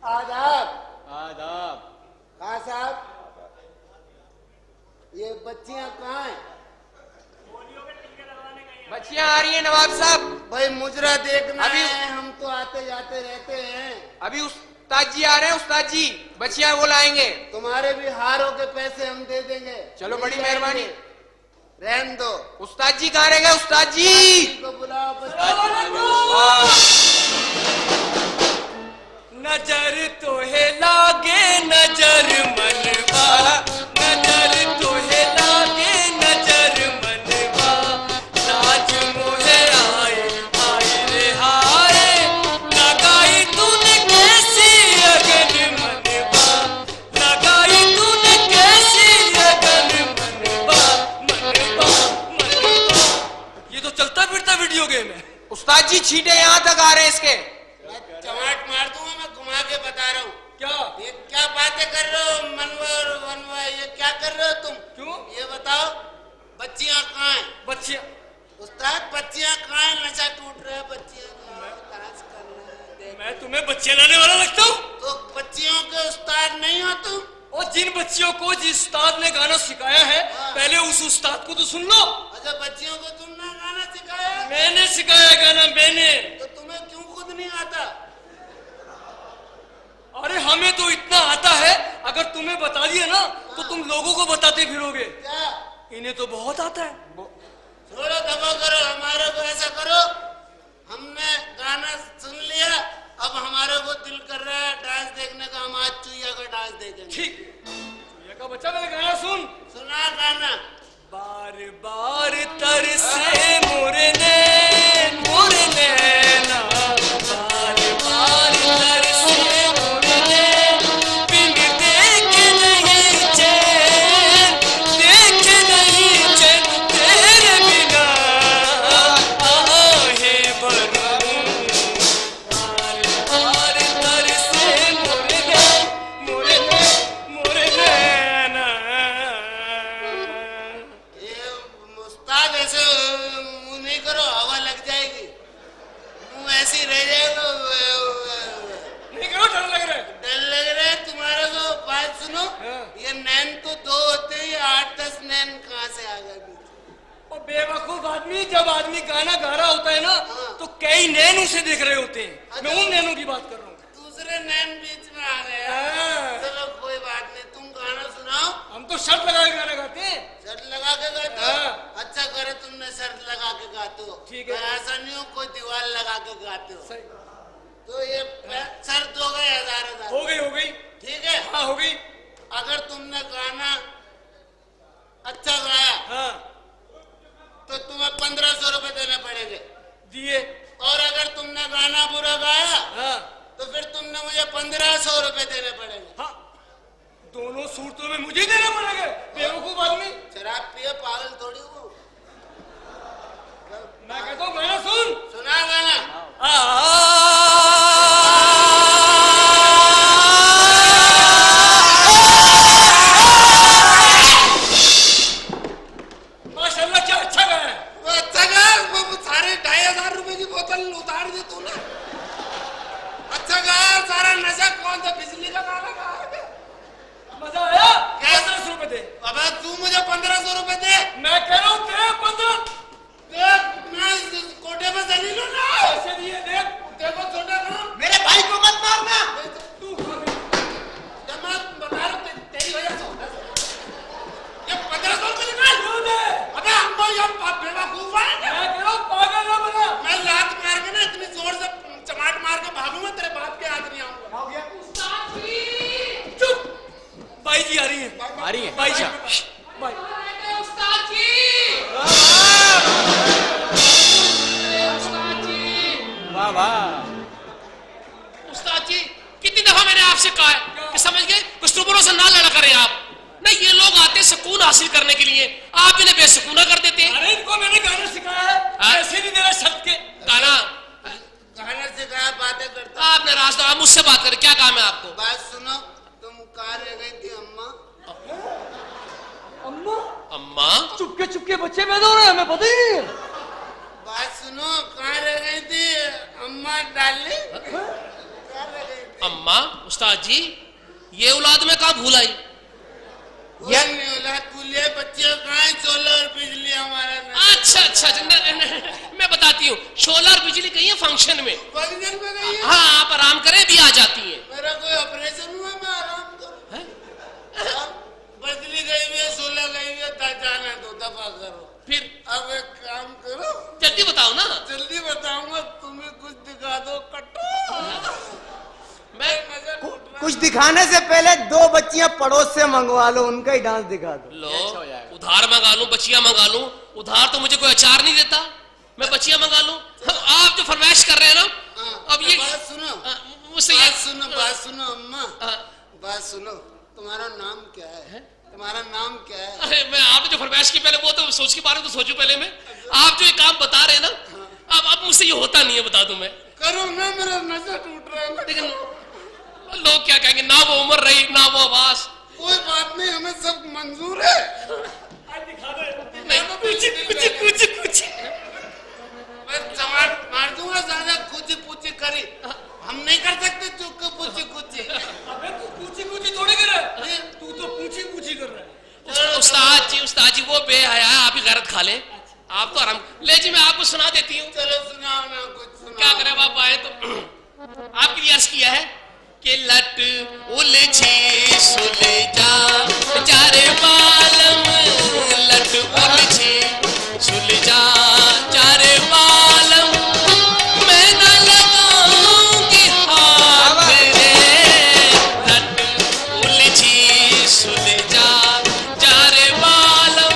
आदाब। आदाब। हाँ साहब, ये बच्चियां कहाँ हैं? बच्चियां आ रही हैं नवाब साहब। भाई मुजरा देखना अभी है, हम तो आते जाते रहते हैं। अभी उस्ताद जी आ रहे हैं, उस्ताद जी बच्चियां वो लाएंगे। तुम्हारे भी हारों के पैसे हम दे देंगे। चलो बड़ी मेहरबानी। रहन दो। उस्ताद जी कहाँ रह गए? उस्ताद जी को बुलाओ। नजर तो है लागे नजर मनवा, नजर तो है लागे नजर मनवा, लाज मोहे आए आए रे हाय, लगाई तूने कैसी अगन मनवा, लगाई तूने कैसी अगन मनवा, मनवा मनवा। ये तो चलता फिरता वीडियो गेम है। उस्ताद जी छींटे यहाँ तक आ रहे हैं इसके। चमाट मार दूंगा मैं, घुमा के बता रहा हूँ। क्या ये क्या बातें कर रहे हो? मनवा वनवा ये क्या कर रहे हो तुम? क्यों? ये बताओ, बच्चियां कहाँ हैं? बच्चियां? उस्ताद बच्चियां कहाँ हैं? नशा टूट रहा है, बच्चियां कहाँ हैं? ताश कर रहे हैं, देख। मैं तुम्हें बच्चे लाने वाला लगता हूँ? तो बच्चियों के उस्ताद नहीं हो तुम? और जिन बच्चियों को जिस उस्ताद ने गाना सिखाया है, पहले उस उस्ताद को तो सुन लो। अच्छा, बच्चियों को तुमने गाना सिखाया? मैंने सिखाया गाना, मैंने। तो तुम्हें क्यों खुद नहीं आता? अरे हमें तो इतना आता है, अगर तुम्हें बता दिया ना तो तुम लोगों को बताते फिरोगे। क्या? इन्हें तो बहुत आता है। छोड़ो, दबा करो, हमारे को ऐसा करो, हमने गाना सुन लिया, अब हमारे को दिल कर रहा है डांस देखने का, हम आज चुईया का डांस देखेंगे। ठीक, चुईया का बच्चा मेरे गाना सुन। सुना गाना। बार बार तरसे मोरे नैन, मोरे नैना, बार बार तरसे मोरे नैन, बिन देखे नहीं चैन, देखे नहीं चैन तेरे बिना, आहें भरूं। बार बार तरसे मोरे नैन, मोरे नैन, मोरे नैना। ये उस्ताद ऐसे मुंह नहीं करो, हवा लग जाएगी, मुंह ऐसी रह जाएगा। नहीं करो, डर लग रहा है। डर लग रहा है तुम्हारे को? बात सुनो, ये नैन तो दो होते हैं, 8-10 नैन कहाँ से आ गए बीच? और बेवकूफ आदमी, जब आदमी गाना गा रहा होता है ना तो कई नैन उसे देख रहे होते हैं। मैं उन नैनों की बात कर रहा हूँ। दूसरे नैन बीच में आ गए। हाँ। चलो कोई बात नहीं, तुम गाना सुनाओ। हम तो शर्त लगा के गाना गाते हैं। शर्त लगा के गाते हो? हाँ। अच्छा करे तुमने शर्त लगा के गाते हो। ठीक है। ऐसा नहीं हो कोई दीवार लगा के गाते हो। सही। तो ये शर्त हो गई, 1000 हो गई, हो गई। ठीक है। हाँ हो गई। अगर तुमने गाना अच्छा गाया हाँ तो तुम्हें 1500 रुपए देने पड़ेंगे। दिए। और अगर तुमने गाना बुरा गाया हाँ तो फिर तुमने मुझे 1500 रुपए देने पड़ेंगे। हाँ, दोनों सूरतों में मुझे देना पड़ेगा। बेवकूफ आदमी। शराब पिए पागल थोड़ी हो। मैं कहता हूँ गाना सुन। सुना गाना। माशाल्लाह क्या अच्छा गाया है। वो अच्छा गाया, वो सारे 2500 रुपए की बोतल उतार दी तूने। अच्छा गाया, सारा नशा कौन सा बिजली का गाना गाया? मजा आया? क्या? 1500 रुपए दे। अब तू मुझे 1500 रुपए दे। मैं कह रहा हूँ दे 15। देख, मैं कोटे में जलील हूं ना। ऐसे दिए देख। देखो छोटा ना, मेरे भाई को मत मारना। तू जब मैं बता रहा हूँ तेरी वजह से होता है। ये 1500 रुपए निकाल। क्यों दे? अबे हमको ये बेवकूफ है क्या? मैं कह रहा हूँ पागल ना बना। मैं लात मार के ना इतनी जोर से चमाट मार के भागूंगा, तेरे बाप के हाथ नहीं आऊंगा। हो गया? चुप। बाई जी आ रही है। आ रही है? बाई जी। अच्छा। बाई। उस्ताद जी, उस्ताद जी, वाह वाह। उस्ताद जी, कितनी दफा मैंने आपसे कहा है कि समझ गए, कस्टमरों से ना लड़ा करें आप। नहीं, ये लोग आते सुकून हासिल करने के लिए, आप इन्हें बेसुकूना कर देते हैं। अरे इनको मैंने गाना सिखाया है, ऐसे नहीं देना शर्त के। गाना से कहा बातें करता। आप नाराज ना, आप मुझसे बात करें, क्या काम है आपको? बात सुनो, तुम कहाँ रह गई थी अम्मा? अम्मा? अम्मा? चुपके बच्चे पैदा हो रहे हैं, हमें पता ही नहीं है। बात सुनो, कहाँ रह गई थी अम्मा डाली? कहाँ रह गई थी? अम्मा उस्ताद जी ये औलाद में कहाँ भूल आई? ये नहीं औलाद भूलिए, बच्चियों कहाँ है, सोलर और बिजली हमारा नहीं। अच्छा अच्छा अच्छा, मैं बताती हूँ, शोला और बिजली गई है फंक्शन में। फंक्शन में गई है? हाँ आप आराम करें, भी आ जाती है। मेरा कोई ऑपरेशन हुआ, मैं आराम करूं। बिजली गई हुई है, सोलर गई हुई है, जाना दो, दफा करो। फिर अब एक काम करो, जल्दी बताओ ना। जल्दी बताऊंगा, तुम्हें कुछ दिखा दो, कटो। मैं नजर उठ रहा है। कुछ दिखाने से पहले 2 बच्चियां पड़ोस से मंगवा लो, उनका ही डांस दिखा दो। लो उधार मंगा लूं, बच्चियां मंगा लूं। उधार तो मुझे कोई अचार नहीं देता, मैं बच्चियां मंगा लूं। आप जो फरमाइश कर रहे हैं ना, हाँ, अब ये बात सुनो, मुझसे बात सुनो, बात सुनो अम्मा, हाँ। बात सुनो। तुम्हारा नाम क्या है? तुम्हारा नाम क्या है? अरे मैं आप जो फरमाइश की, पहले वो तो सोच के बारे में तो सोचूं पहले मैं। आप जो ये काम बता रहे हैं ना, अब मुझसे ये होता नहीं है, बता दूं मैं। करो ना, मेरा नजर टूट रहा है ना। लेकिन लोग क्या कहेंगे, ना वो उम्र रही ना वो आवाज। कोई बात नहीं, हमें सब मंजूर है। नहीं, कुछ मैं जवान मार दूंगा, ज्यादा कुछ पूछी करी हम नहीं कर सकते। चुप को पूछी कुछ। अबे तू पूछी थोड़ी कर रहा है, तू तो पूछी कर रहा है। उस्ताद जी वो बेहया, आप ही गैरत खा ले। आप तो आराम ले जी, मैं आपको सुना देती हूँ। चलो सुनाओ ना कुछ, सुनाओ। क्या करें, आप आए तो आपके लिए अर्ज किया है कि लट उलझी सुलझा चारे बालम, लट उलझी सुलझा चारे बालम, मैं न लगाऊंगी हाथ रे, लट उलझी सुलझा चारे बालम।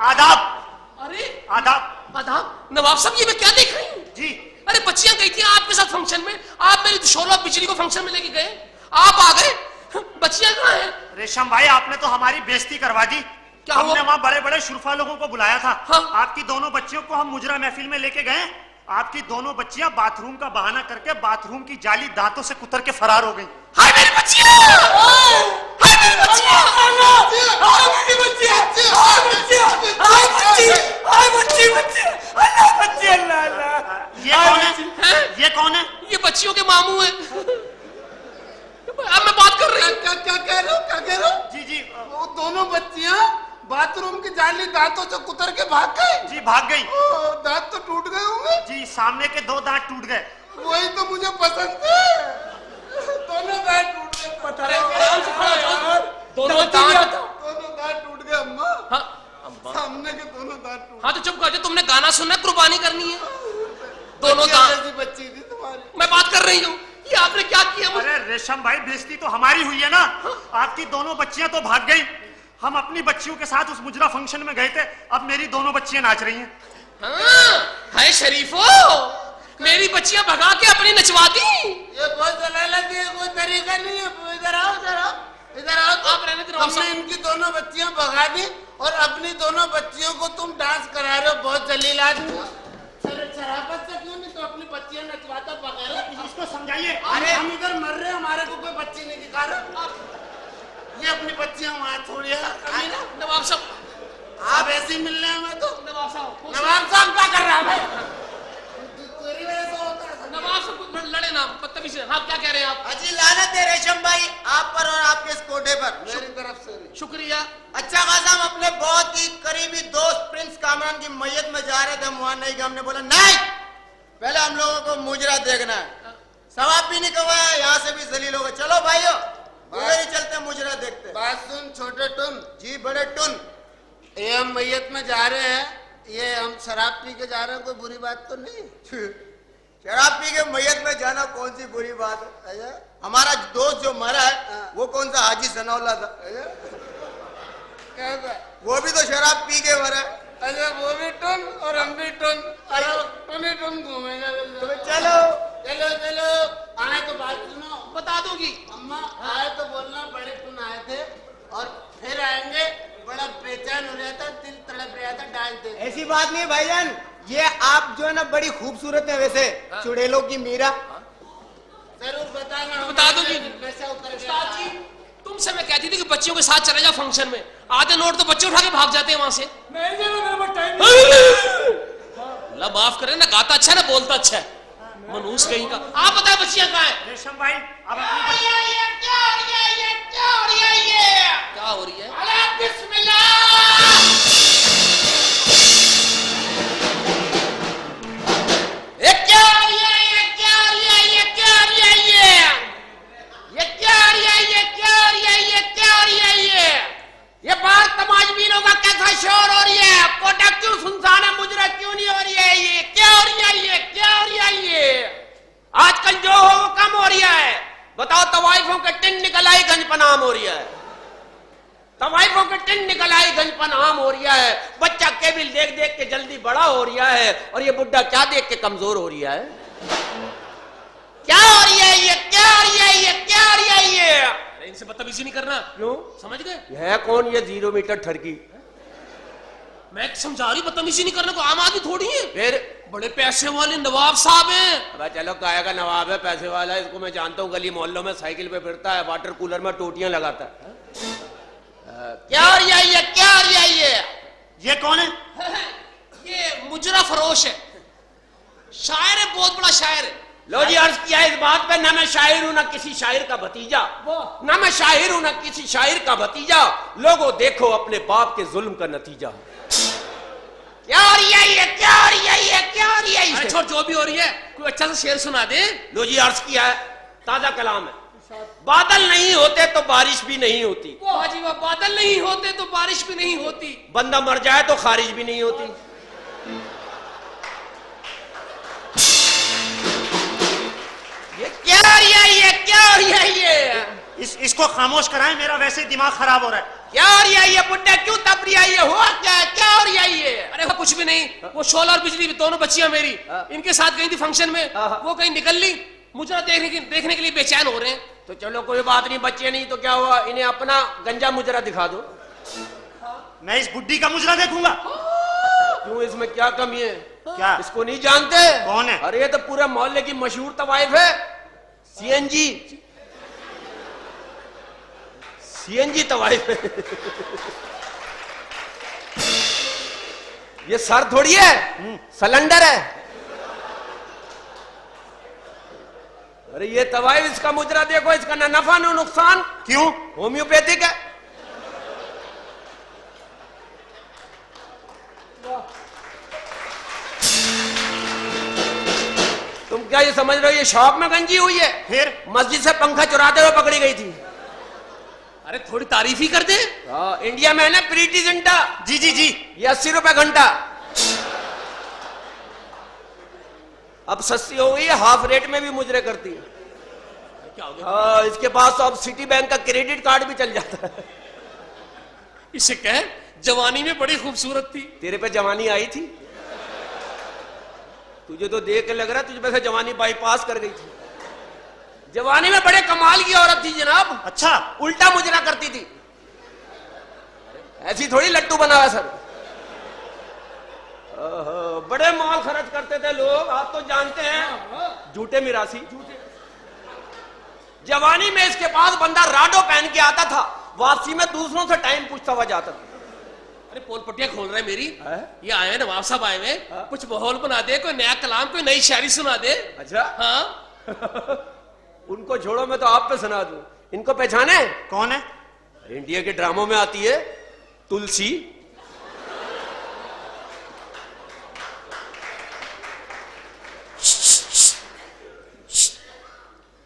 आदाब अरे आदाब आदाब नवाब साहब, ये मैं क्या देख रही हूँ? जी। अरे बच्चियां गई थी आपके साथ फंक्शन में, आप मेरी शोला बिजली को फंक्शन में लेके गए, आप आ गए, बच्चियां कहाँ हैं? रेशम भाई आपने तो हमारी बेइज्जती करवा दी। क्या हमने हुआ? वहाँ बड़े बड़े शुरफा लोगों को बुलाया था। हाँ। आपकी दोनों बच्चियों को हम मुजरा महफिल में लेके गए। आपकी दोनों बच्चियां बाथरूम का बहाना करके बाथरूम की जाली दांतों से कुतर के फरार हो गई। हाय मेरी बच्चियां, हाय मेरी बच्चियां, हाय मेरी बच्चियां, हाय बच्चियां, हाय बच्ची, हाय बच्ची, अल्लाह बच्ची, अल्लाह। ये कौन है? ये कौन है? ये बच्चियों के मामू हैं। अब मैं बात कर रही हूँ। क्या क्या कह रहे हो, क्या कह रहे हो? जी जी वो दोनों बच्चियां बाथरूम की जाली दांतों से कुतर के भाग गई। जी भाग गई। दांत तो टूट गए होंगे। जी सामने के 2 दांत टूट गए। वही तो मुझे पसंद थे, दोनों दांत टूट गए। पता अरे, नहीं आराम से खड़ा हो जाओ। दोनों दांत दोनों दांत टूट गए अम्मा। हाँ सामने के दोनों दांत टूट हाँ तो चुप कर जाओ, तुमने गाना सुनना, कुर्बानी करनी है। गए। दोनों बच्चियां दांत, जैसी बच्ची थी तुम्हारी। मैं बात कर रही हूँ, ये आपने क्या किया मुझे? अरे रेशम भाई बेइज्जती तो हमारी हुई है ना। आपकी दोनों बच्चियां तो भाग गई। हम अपनी बच्चियों के साथ उस मुजरा फंक्शन में गए थे, अब मेरी दोनों बच्चियां नाच रही हैं। हाँ, है शरीफो, मेरी बच्चियां भगा के अपनी नचवा दी। ये बहुत जलालत है, कोई तरीका नहीं है। इधर आओ, इधर आओ, इधर आओ। आप रहने दो। तुमने इनकी दोनों बच्चियां भगा दी और अपनी दोनों बच्चियों को तुम डांस करा रहे हो। बहुत जलील आदमी हो। शराफत से क्यों नहीं तो अपनी बच्चियां नचवाता पकड़। इसको समझाइए। अरे हम इधर मर रहे, हमारे को कोई बच्ची नहीं दिखा रहा। ये अपनी बच्चियां वहां छोड़िए। नवाब साहब, आप ऐसे ही मिल रहे हैं हमें तो। नवाब साहब, नवाब साहब क्या कर रहा है? तेरी वजह से होता है। नवाब साहब कुछ लड़े ना, बदतमीज है। हाँ क्या कह रहे हैं आप? अजी लानत है रेशम भाई आप पर और आपके इस कोटे पर। मेरी तरफ से नहीं। शुक्रिया। अच्छा खासा हम अपने बहुत ही करीबी दोस्त प्रिंस कामरान की मैयत में जा रहे थे, हम वहां नहीं गए। हमने बोला नहीं, पहले हम लोगों को मुजरा देखना है। सवाब भी नहीं कमाया, यहाँ से भी जलील हो गए। चलो भाइयों उधर ही चलते मुजरा देखते। बात सुन छोटे टुन। जी बड़े टुन। ये हम मैयत में जा रहे हैं, ये हम शराब पी के जा रहे हैं, कोई बुरी बात तो नहीं? शराब पी के मैयत में जाना कौन सी बुरी बात है? अच्छा, हमारा दोस्त जो मरा है हाँ। वो कौन सा हाजी सनाउल्ला था, क्या हुआ? वो भी तो शराब पी के मरा है। अच्छा वो भी टुन और हम भी टुन, टुन ही टुन घूमेंगे। चलो चलो चलो, आए तो बात सुनो। बता दूंगी अम्मा आए तो बोलना बड़े टुन आए थे और फिर आएंगे। बड़ा बेचैन हो रहा था, दिल तड़प रहा था डांस देख। ऐसी बात नहीं भाईजान, ये आप जो है ना बड़ी खूबसूरत है वैसे, चुड़ैलों की मीरा। जरूर बताना। बता दूंगी। पैसा उतर उस्ताद जी, गया। तुमसे मैं कहती थी कि बच्चियों के साथ चले जाओ फंक्शन में, आधे नोट तो बच्चे उठा के भाग जाते हैं वहां से। मैं मेरे पास टाइम नहीं। अल्लाह माफ करे ना, गाता अच्छा है ना बोलता अच्छा है। मनूस कहीं का। आप बताए बच्चियां कहाँ हैं? रेशम भाई अब अपनी क्या हो रही है ये? ये बाहर तमाशबीनों का कैसा शोर हो रही है? कोटा क्यों सुनसान है? मुजरा क्यों नहीं हो रही है? ये क्या हो रही है? ये क्या हो रही है? ये आजकल जो हो वो कम हो रही है। बताओ, तवाइफों के टिन निकल आई गंजपनाम हो रही है। तवाइफों के टिन निकल आई गंजपनाम हो रही है। बच्चा केबिल देख देख के जल्दी बड़ा हो रहा है और ये बुड्ढा क्या देख के कमजोर हो रहा है? क्या हो रही है? ये क्या हो रही है? ये क्या हो रही है? ये इनसे बदतमीजी नहीं करना। क्यों? समझ गए? है कौन ये 0 मीटर ठरकी? मैं समझा रही बदतमीजी नहीं करने को। आम आदमी थोड़ी है, फिर बड़े पैसे वाले नवाब साहब हैं। अब चलो काया का नवाब है, पैसे वाला है, इसको मैं जानता हूँ। गली मोहल्लों में साइकिल पे फिरता है, वाटर कूलर में टोटियां लगाता है। क्या हो रही है? ये क्या हो रही है? ये कौन है? ये मुजरा फरोश है, शायर है, बहुत बड़ा शायर है। लो जी, अर्ज किया इस बात पे, ना मैं शायर हूं ना किसी शायर का भतीजा, ना मैं शायर हूं ना किसी शायर का भतीजा। लोगों देखो अपने बाप के जुल्म का नतीजा। क्या हो रही है? ये क्या हो रही है? ये क्या हो रही है? अरे छोड़, जो भी हो रही है, कोई अच्छा सा शेर सुना दे। लो जी, अर्ज किया है, ताजा कलाम है। बादल नहीं होते तो बारिश भी नहीं होती। वाह जी वाह, बादल नहीं होते तो बारिश भी नहीं होती। बंदा मर जाए तो खारिज भी नहीं होती। ये क्या हो रही है? ये क्या हो रही है? ये इसको खामोश कराएं, मेरा वैसे ही दिमाग खराब हो रहा है। क्या हो रही है? ये बुड्ढा क्यों तप रही है? ये हुआ क्या है? क्या हो रही है? ये अरे वो कुछ भी नहीं, वो शोला और बिजली दोनों बच्चियां मेरी इनके साथ गई थी फंक्शन में। वो कहीं निकल ली, मुझे देखने के लिए बेचैन हो रहे हैं। तो चलो कोई बात नहीं, बच्चे नहीं तो क्या हुआ, इन्हें अपना गंजा मुजरा दिखा दो। मैं इस बुड्ढी का मुजरा देखूंगा? क्यों, इसमें क्या कमी है? क्या? इसको नहीं जानते? कौन है? अरे ये तो पूरे मोहल्ले की मशहूर तवाइफ है, सीएनजी। सीएनजी तवाइफ है। ये सर थोड़ी है, सिलेंडर है। अरे ये तवाइफ, इसका मुजरा देखो, इसका ना नफा ना नुकसान। क्यों? होम्योपैथिक है। तुम क्या ये समझ रहे हो ये शौक में गंजी हुई है? फिर? मस्जिद से पंखा चुराते हुए पकड़ी गई थी। अरे थोड़ी तारीफ ही कर दे। इंडिया में है ना प्रीति जिंटा। जी जी जी। ये 80 रुपए घंटा। अब सस्ती हो गई है, हाफ रेट में भी मुजरे करती है। क्या हो गया? इसके पास तो अब सिटी बैंक का क्रेडिट कार्ड भी चल जाता है। इसे कह, जवानी में बड़ी खूबसूरत थी। तेरे पे जवानी आई थी? तुझे तो देख के लग रहा है तुझे पे जवानी बाईपास कर गई थी। जवानी में बड़े कमाल की औरत थी जनाब। अच्छा? उल्टा मुजरा करती थी, ऐसी थोड़ी लट्टू बना हुआ सर। बड़े माल खर्च करते थे लोग, आप तो जानते हैं, झूठे मिरासी। जवानी में इसके पास बंदा राडो पहन के आता था, वापसी में दूसरों से टाइम पूछता हुआ जाता था। अरे पोल पट्टियां खोल रहे हैं मेरी। ये आए हैं नवाब साहब आए हुए, कुछ माहौल बना दे, कोई नया कलाम, कोई नई शायरी सुना दे। अच्छा? हाँ। उनको छोड़ो, मैं तो आप पे सुना दूं। इनको पहचाने? कौन है? इंडिया के ड्रामों में आती है तुलसी।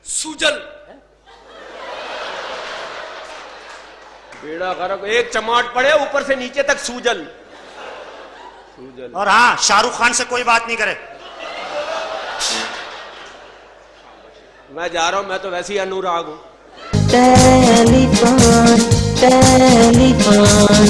सुजल। बेड़ा खरा, एक चमाट पड़े ऊपर से नीचे तक सूजल। सूजल। और हाँ, शाहरुख खान से कोई बात नहीं करे। मैं जा रहा हूं, मैं तो वैसे ही अनुराग हूं। Telephone telephone.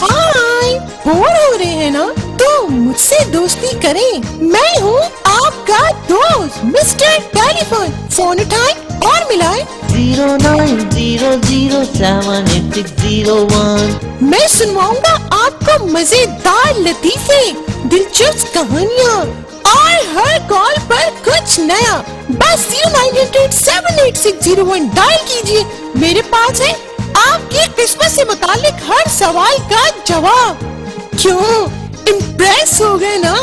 हाय, बोर हो रहे हैं ना? तो मुझसे दोस्ती करें। मैं हूँ आपका दोस्त मिस्टर टेलीफोन। फोन उठाएं और मिलाएं 0900786001। मैं सुनवाऊंगा आपको मजेदार लतीफे, दिलचस्प कहानियाँ और हर कॉल पर कुछ नया। बस 0900786001 डायल कीजिए। मेरे पास है आपकी किस्मत से मुतालिक हर सवाल का जवाब। क्यों, इम्प्रेस हो गए ना?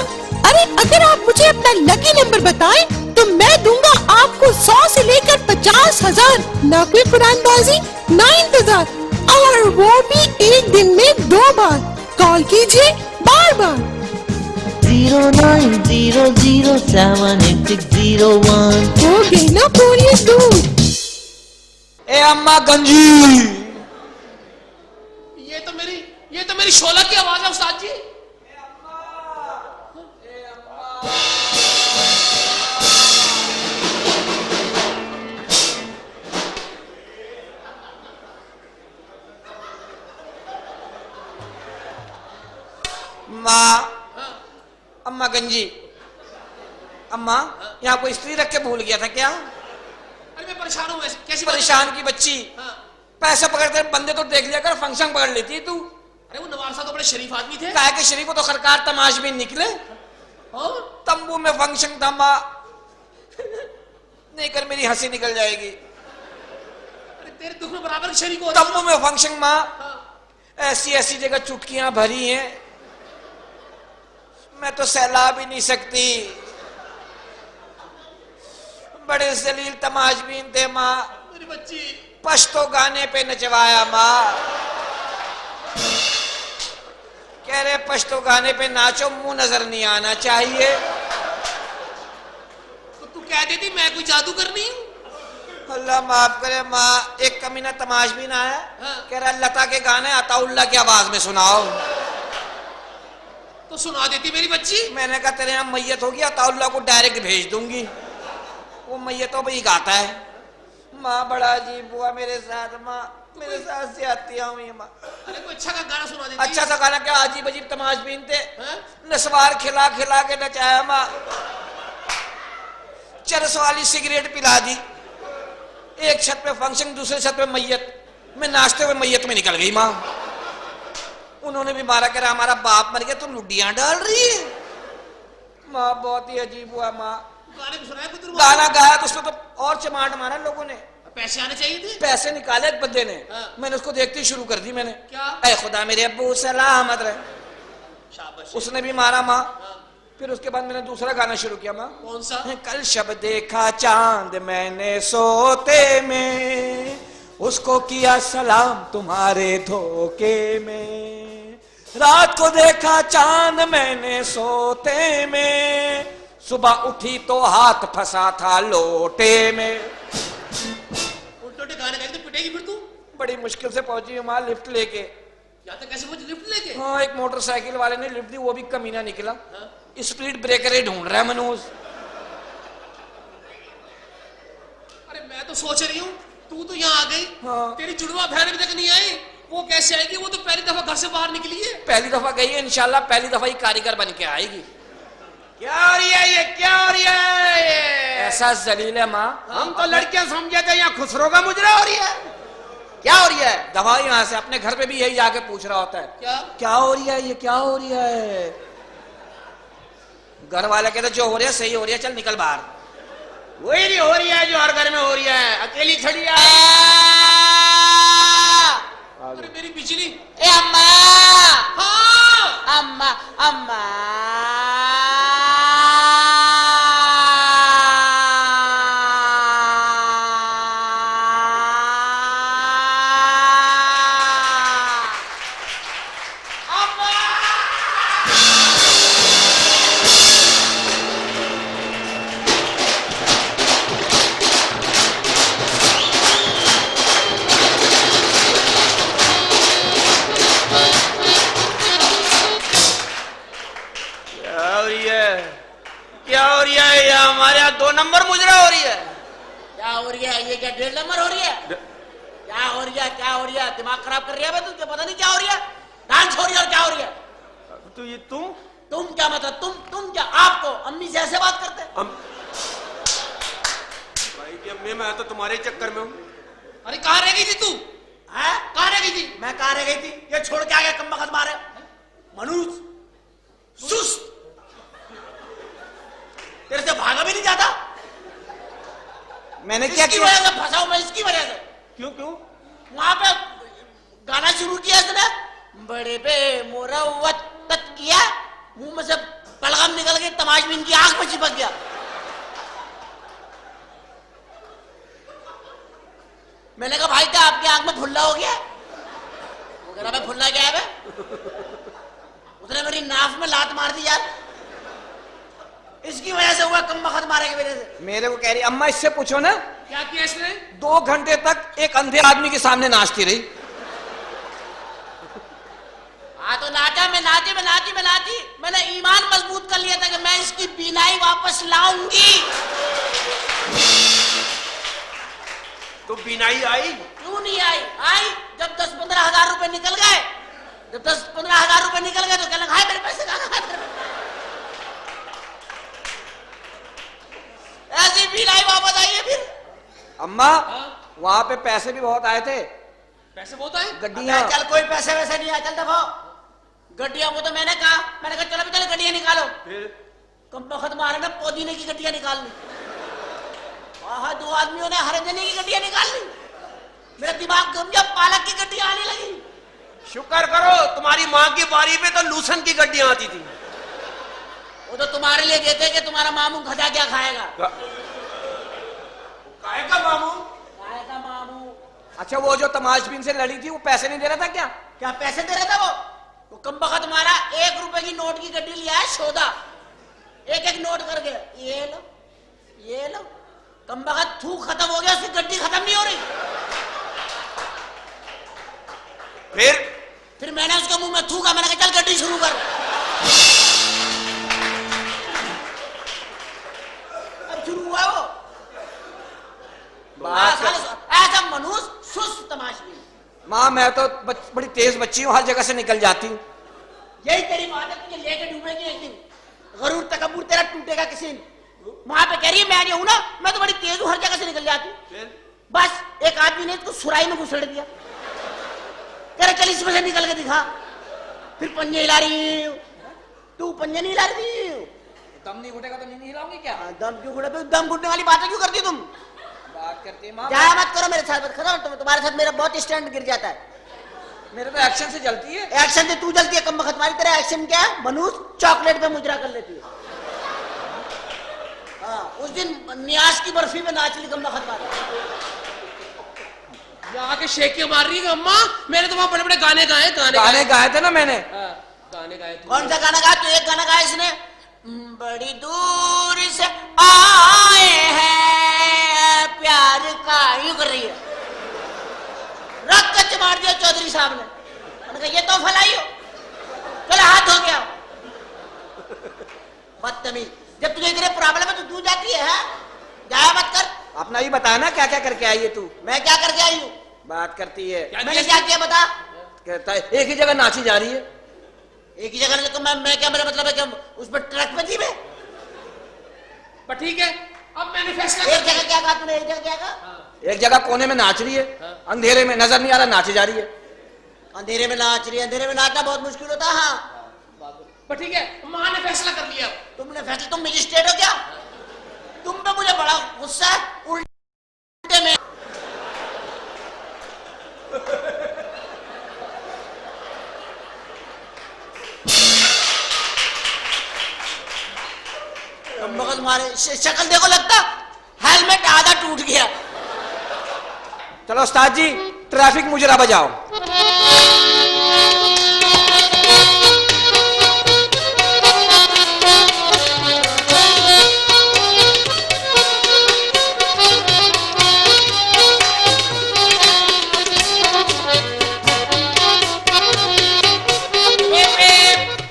अरे अगर आप मुझे अपना लकी नंबर बताएं तो मैं दूंगा आपको 100 से लेकर 50,000। ना कोई कुरानबाजी, ना इंतजार, और वो भी एक दिन में 2 बार। कॉल कीजिए बार बार। 090078601। हो गई ना पूरी दूर। ए अम्मा गंजी। ये तो मेरी शोला की आवाज है उस्ताद जी। माँ, अम्मा गंजी। अम्मा, यहाँ कोई स्त्री रख के भूल गया था क्या? अरे मैं परेशान हूँ। कैसी परेशान की बच्ची। हाँ। पैसे पकड़ते बंदे तो देख लिया कर, फंक्शन पकड़ लेती तू। अरे वो नवाब साहब तो बड़े शरीफ आदमी थे। काहे के शरीफ को तो खरकार तमाश भी निकले। हाँ? तंबू में फंक्शन था माँ। नहीं कर मेरी हंसी निकल जाएगी। अरे तेरे दुख में बराबर शरीक हो। तंबू में फंक्शन माँ। हाँ। ऐसी ऐसी जगह चुटकियां भरी हैं, मैं तो सहला भी नहीं सकती। बड़े जलील तमाशबीन थे माँ। मेरी बच्ची पश्तो गाने पे नचवाया माँ। कह रहे पश्तो गाने पे नाचो, मुंह नजर नहीं आना चाहिए। तो तू कह देती मैं कोई जादू करनी हूँ। अल्लाह माफ करे माँ। एक कमीना तमाशबीन आया। हाँ। कह रहा लता के गाने अताउल्ला की आवाज में सुनाओ। तो सुना देती मेरी बच्ची। मैंने कहा तेरे यहाँ मैयत होगी, अताउल्ला को डायरेक्ट भेज दूंगी, वो मैयतों पे ही गाता है। माँ बड़ा अजीब हुआ मेरे साथ माँ, मेरे साथ से आती हुई माँ। अरे कोई अच्छा का गाना सुना देती। अच्छा सा गाना क्या? अजीब अजीब तमाशबीन थे। हाँ? नस्वार खिला खिला के नचाया माँ। चरस वाली सिगरेट पिला दी। एक छत पे फंक्शन, दूसरे छत पे मैयत। मैं नाचते हुए मैयत में निकल गई माँ। उन्होंने भी मारा, कह रहा हमारा बाप मर गया, तुम लुडियां डाल रही है। माँ बहुत ही अजीब हुआ माँ। गाने भी सुनाया कुछ? गाना गाया तो उसमें तो और चमाट मारा लोगों ने। पैसे आने चाहिए थे। पैसे निकाले एक बंदे ने। हाँ। मैंने उसको देखते ही शुरू कर दी मैंने। क्या? ऐ खुदा मेरे अब्बू सलामत रहे। शाबाश। उसने भी मारा माँ। हाँ। फिर उसके बाद मैंने दूसरा गाना शुरू किया माँ। कौन सा? कल शब देखा चांद मैंने सोते में, उसको किया सलाम तुम्हारे धोखे में। रात को देखा चांद मैंने सोते में, सुबह उठी तो हाथ फंसा था लोटे में। उल्टे गाने गाए तो पिटेगी फिर तू। बड़ी मुश्किल से पहुंची माँ लिफ्ट लेके। यहाँ तक कैसे पहुंची लिफ्ट लेके? हाँ, एक मोटरसाइकिल वाले ने लिफ्ट दी, वो भी कमीना निकला। स्पीड ब्रेकर ही ढूंढ रहा है मनोज। अरे मैं तो सोच रही हूँ तू तो यहाँ आ गई। हाँ। तेरी जुड़वा बहन अभी तक नहीं आई, वो कैसे आएगी? वो तो पहली दफा घर से बाहर निकली है। पहली दफा गई है, इंशाल्लाह पहली दफा ही कारीगर बन के आएगी। क्या हो रही है ये? क्या हो रही है ये? ऐसा जलील है माँ। हम तो लड़कियां समझे थे यहाँ खुसरो का मुजरा हो रही है। क्या हो रही है? दवा यहाँ से अपने घर पे भी यही जाके पूछ रहा होता है। क्या हो रही है ये? क्या हो रही है? घर वाले कहते जो हो रहा है सही हो रही है, चल निकल बाहर। वही नहीं हो रही है जो हर घर में हो रही है। अकेली छड़ी है। अरे मेरी बिजली। ए अम्मा। हाँ। अम्मा अम्मा। हमारे यहाँ 2 नंबर मुजरा हो रही है। क्या हो रही है? ये क्या 1.5 नंबर हो रही है? क्या हो रही है? क्या हो रही है? दिमाग खराब कर रही है तुझे? पता नहीं क्या हो रही है। डांस हो रही है और क्या हो रही है? तो ये तुम क्या मतलब? तुम क्या? आपको अम्मी से ऐसे बात करते? भाई की अम्मी, मैं तो तुम्हारे चक्कर में हूँ। अरे कहाँ रह गई थी तू? है? कहाँ रह गई थी? मैं कहाँ रह गई थी? ये छोड़ के आ गया कम बखत मारे मनुज। सुस्त। तेरे से भागा भी नहीं जाता। मैंने क्या इसकी वजह से फंसा हूं मैं, इसकी वजह से। क्यों? वहां पे गाना शुरू किया इसने, बड़े पे मुरव्वत किया, मुंह में से बलगम निकल गई, तमाशबीन की आंख में चिपक गया। मैंने कहा भाई क्या आपकी आंख में फुल्ला हो गया? वो कह रहा मैं फुल्ला क्या है बे? उसने मेरी नाफ में लात मार दी यार, इसकी वजह से हुआ, कम वक्त मारे की वजह से। मेरे को कह रही अम्मा इससे पूछो ना, क्या किया इसने? 2 घंटे तक एक अंधे आदमी के सामने नाचती रही। हाँ तो नाचा, मैं नाची, मैंने ईमान मजबूत कर लिया था कि मैं इसकी बीनाई वापस लाऊंगी। तो बीनाई आई? क्यों नहीं आई? आई जब 10-15 हजार रुपए निकल गए, जब 10-15 हजार रुपए निकल गए तो कहने लगा मेरे पैसे कहाँ गए? ऐसी बीनाई वापस आई है फिर। अम्मा वहां पे पैसे भी बहुत आए थे, पैसे बहुत आए? गड्डियां। चल कोई पैसे वैसे नहीं आया, चल दफा। गड्डियां वो तो मैंने कहा चलो भी चल गड्डियां निकालो। कम वक्त मारे ना पुदीने की गड्डियां निकाल ली, 2 आदमियों ने हरे धनिया की गड्डियां निकाल ली। मेरा दिमाग घूम गया, पालक की गड्डियां आने लगी। शुक्र करो तुम्हारी माँ की बारी पे तो लूसन की गड्डियां आती थी। वो तो तुम्हारे लिए देते कि तुम्हारा मामू खजा क्या खाएगा। काहे का मामू? खाएगा मामू। अच्छा वो जो तमाशबीन से लड़ी थी वो पैसे नहीं दे रहा था क्या? क्या पैसे दे रहा था वो कम वक्त तुम्हारा 1 रुपए की नोट की गड्डी लिया है, सौदा एक नोट करके ये लो। कम वक्त थूक खत्म हो गया, उसकी गड्डी खत्म नहीं हो रही। फिर मैंने उसके मुंह में थूका, मैंने कहा चल गड्डी शुरू कर। अब शुरू हुआ वो ऐसा मनुष्य सुस्त तमाशबीन। माँ मैं तो बड़ी तेज बच्ची हूँ, हर जगह से निकल जाती हूँ। यही तेरी बात है, तुझे लेके डूबेगी एक दिन, गरूर तकब्बुर तेरा टूटेगा किसी दिन। वहां पे कह रही है मैं नहीं हूं ना, मैं तो बड़ी तेज हूं, हर जगह से निकल जाती हूँ। बस एक आदमी ने इसको सुराई में घुसेड़ दिया, कह रहे चल इसमें से निकल के दिखा। फिर पंजे हिला रही, तू पंजे नहीं हिला रही, दम नहीं घुटेगा तो नहीं हिलाऊंगी क्या? दम क्यों घुटे? दम घुटने वाली बातें क्यों करती तुम? बात करती है माँ। जाया मत करो मेरे साथ, तुम्हारे साथ मेरा बहुत स्टैंड गिर जाता है। मेरे तो एक्शन से जलती है। एक्शन से तू जलती है, कम वक्त मारी। तेरा एक्शन क्या है? मनुष्य चॉकलेट पे मुजरा कर लेती है। हाँ, उस दिन न्यास की बर्फी में नाच ली, कम वक्त मारी। आके शेकियां मार रही है अम्मा, मैंने तो वहां बड़े बड़े गाने गाए थे ना मैंने। गाने गाए थे। कौन सा गाना गाया? तो एक गाना गाया इसने, बड़ी दूर से आए हैं प्यार का, यूं कर रही है, रख कच मार दिया चौधरी साहब ने। मैंने कहा ये तो फलाई हो, चलो हाथ हो गया। बदतमीज, जब तुझे इतने प्रॉब्लम है तो तू जाती है? जाया मत कर। अपना ही बता ना क्या क्या करके आई है तू? मैं क्या करके आई हूँ? बात करती है। मैंने क्या किया बता? कहता है एक ही जगह नाची जा रही है। एक ही जगह तो मैं क्या, मेरा मतलब है कि उस पर ट्रक पे थी मैं। पर ठीक है, अब मैंने फैसला एक जगह क्या कहा तूने? एक जगह क्या कहा? एक जगह कोने में नाच रही है, अंधेरे में नजर नहीं आ रहा, नाची जा रही है। अंधेरे में नाच रही है? अंधेरे में नाचना बहुत मुश्किल होता है। हाँ पर ठीक है, माँ ने फैसला कर लिया। तुमने फैसला? तुम मजिस्ट्रेट हो क्या? तुम पे मुझे बड़ा गुस्सा है। उल्टे में तुम्हारे शक्ल देखो, लगता हेलमेट आधा टूट गया। चलो उस्ताद जी ट्रैफिक मुजरा बजाओ।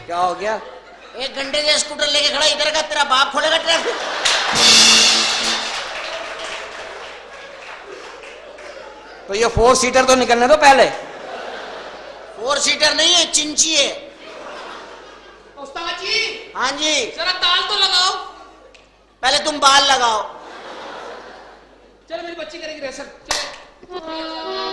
क्या हो गया? एक घंटे से स्कूटर लेके खड़ा इधर का, तेरा बाप खोलेगा ट्रैफिक? तो ये 4 सीटर तो निकलने दो पहले। 4 सीटर नहीं है, चिंची है। उस्ताद जी, हाँ जी, जरा ताल तो लगाओ। पहले तुम बाल लगाओ। चलो मेरी बच्ची करेगी रेसर। चलो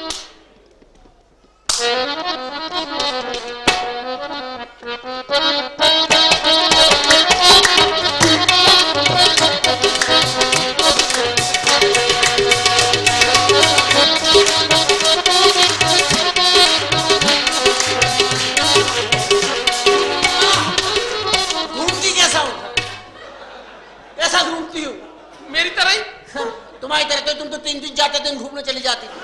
घूमती कैसा हूँ? कैसा घूमती हूँ? मेरी तरह ही। तुम्हारी तरह तो तुम तो दिन जाते दिन घूमने चली जाती थी।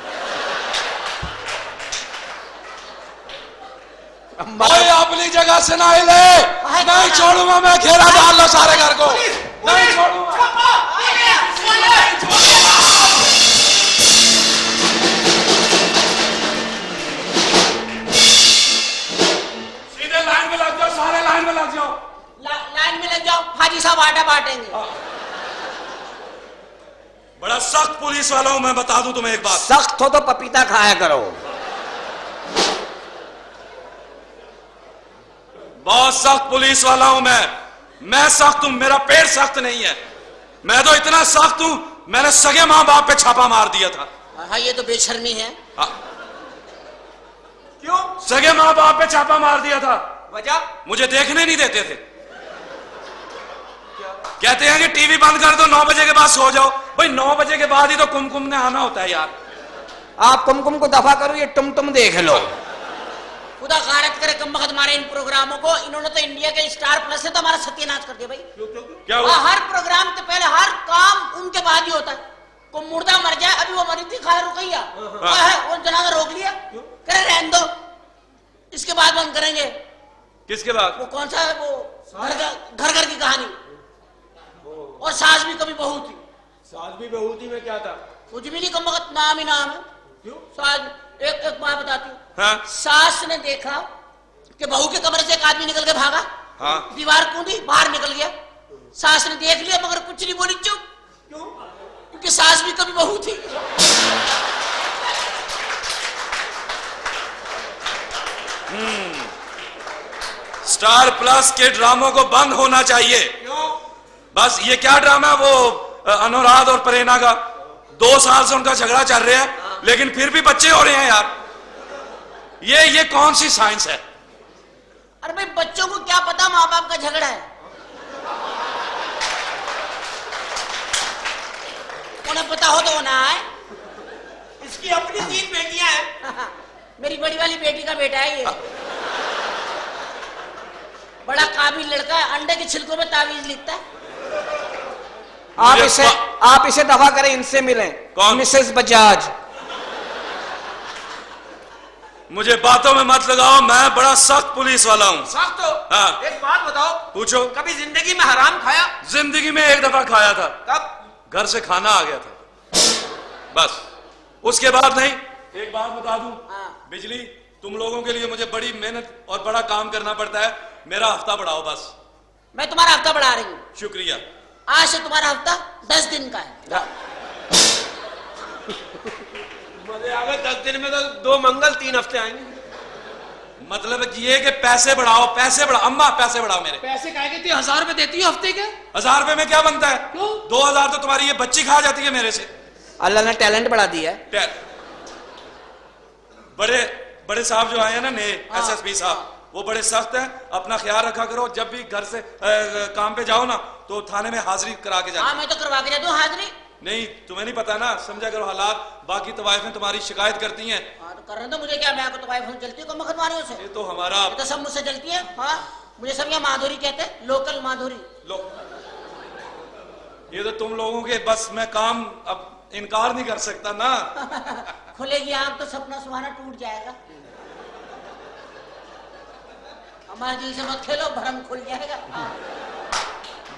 कोई अपनी जगह से ना हिले, नहीं छोड़ूंगा मैं, घेरा डाल लो सारे घर को, नहीं छोड़ूंगा। सीधे लाइन में लग जाओ, सारे लाइन में लग जाओ। लाइन में लग जाओ, हाजी साहब आटा बांटेंगे। बड़ा सख्त पुलिस वाला हूं मैं, बता दूं तुम्हें एक बात। सख्त हो तो पपीता खाया करो। बहुत सख्त पुलिस वाला हूं मैं सख्त हूं, मेरा पेट सख्त नहीं है। मैं तो इतना सख्त हूं, मैंने सगे मां बाप पे छापा मार दिया था। हाँ, ये तो बेशर्मी है। क्यों? सगे मां बाप पे छापा मार दिया था। वजह? मुझे देखने नहीं देते थे। कहते हैं कि टीवी बंद कर दो, 9 बजे के बाद सो जाओ। भाई 9 बजे के बाद ही तो कुमकुम ने आना होता है यार। आप कुमकुम को दफा करो, ये तुम देख लो। खुदा गारत करे कम वक्त मारे इन प्रोग्रामों को। इन्होंने तो इंडिया के स्टार प्लस से तो हमारा सत्यानाश कर दिया भाई। क्या हुआ? हर प्रोग्राम के पहले हर काम उनके बाद ही होता है। को मुर्दा मर जाए, अभी वो मरी थी खा रुकैया, वो जनाजा रोक लिया, करे रहने दो, इसके बाद बंद करेंगे। किसके बाद? वो कौन सा है वो घर घर की कहानी। और सास भी कभी बहू थी। सास भी बहू थी में क्या था? कुछ भी नहीं, कम वक्त नाम ही नाम है। क्यों? सास एक बात बताती हूँ। हाँ? सास ने देखा कि बहू के कमरे से एक आदमी निकल के भागा। हाँ? दीवार कूदी, बाहर निकल गया। सास ने देख लिया मगर कुछ नहीं बोली, चुप। क्यों? क्योंकि सास भी कभी बहू थी। स्टार प्लस के ड्रामों को बंद होना चाहिए। क्यों? बस ये क्या ड्रामा है वो अनुराग और प्रेरणा का, 2 साल से उनका झगड़ा चल रहा है, लेकिन फिर भी बच्चे हो रहे हैं यार। ये कौन सी साइंस है? अरे भाई बच्चों को क्या पता माँ बाप का झगड़ा है। उन्हें पता हो तो वो ना आए। इसकी अपनी 3 बेटियां हैं। मेरी बड़ी वाली बेटी का बेटा है ये। बड़ा काबिल लड़का है, अंडे के छिलकों में तावीज लिखता है। आप इसे दफा करें, इनसे मिलें। कौन? मिसेस बजाज। मुझे बातों में मत लगाओ, मैं बड़ा सख्त पुलिस वाला हूँ। सख्त हो? हाँ। एक बात बताओ, पूछो। कभी जिंदगी में हराम खाया? जिंदगी में एक दफा खाया था। कब? घर से खाना आ गया था, बस। उसके बाद नहीं। एक बात बता दूं, बिजली, तुम लोगों के लिए मुझे बड़ी मेहनत और बड़ा काम करना पड़ता है। मेरा हफ्ता बढ़ाओ बस। मैं तुम्हारा हफ्ता बढ़ा रही हूँ। शुक्रिया। आज से तुम्हारा हफ्ता 10 दिन का है। मजे आ गए। 10 दिन में तो 2 मंगल 3 हफ्ते आएंगे। मतलब ये कि पैसे बढ़ाओ, पैसे बढ़ाओ। अम्मा पैसे बढ़ाओ मेरे। पैसे काहे के 1000 रुपए देती हो हफ्ते के? 1000 रुपए में क्या बनता है? क्यों? 2000 तो तुम्हारी ये बच्ची खा जाती है मेरे से। अल्लाह ने टैलेंट बढ़ा दिया है। बड़े साहब जो आए हैं ना नए एसएसपी साहब, वो बड़े सख्त हैं। अपना ख्याल रखा करो, जब भी घर से काम पे जाओ ना तो थाने में हाजिरी करा के जाओ। हाँ, मैं तो करवा के जाती हूँ हाजिरी। नहीं, तुम्हें नहीं पता ना, समझा करो हालात। बाकी तवाइफें तुम्हारी शिकायत करती हैं। हाँ, तो कर रहे तो मुझे क्या, मैं आपको तवाइफ चलती हूँ कम वक्त मारियों से। ये तो हमारा ये तो सब मुझसे चलती है। हाँ, मुझे सब यहाँ माधुरी कहते हैं, लोकल माधुरी। ये तो तुम लोगों के बस मैं काम अब इनकार नहीं कर सकता ना। खुलेगी आंख तो सपना सुहाना टूट जाएगा। हमारे दिल से मत खेलो, भरम खुल जाएगा।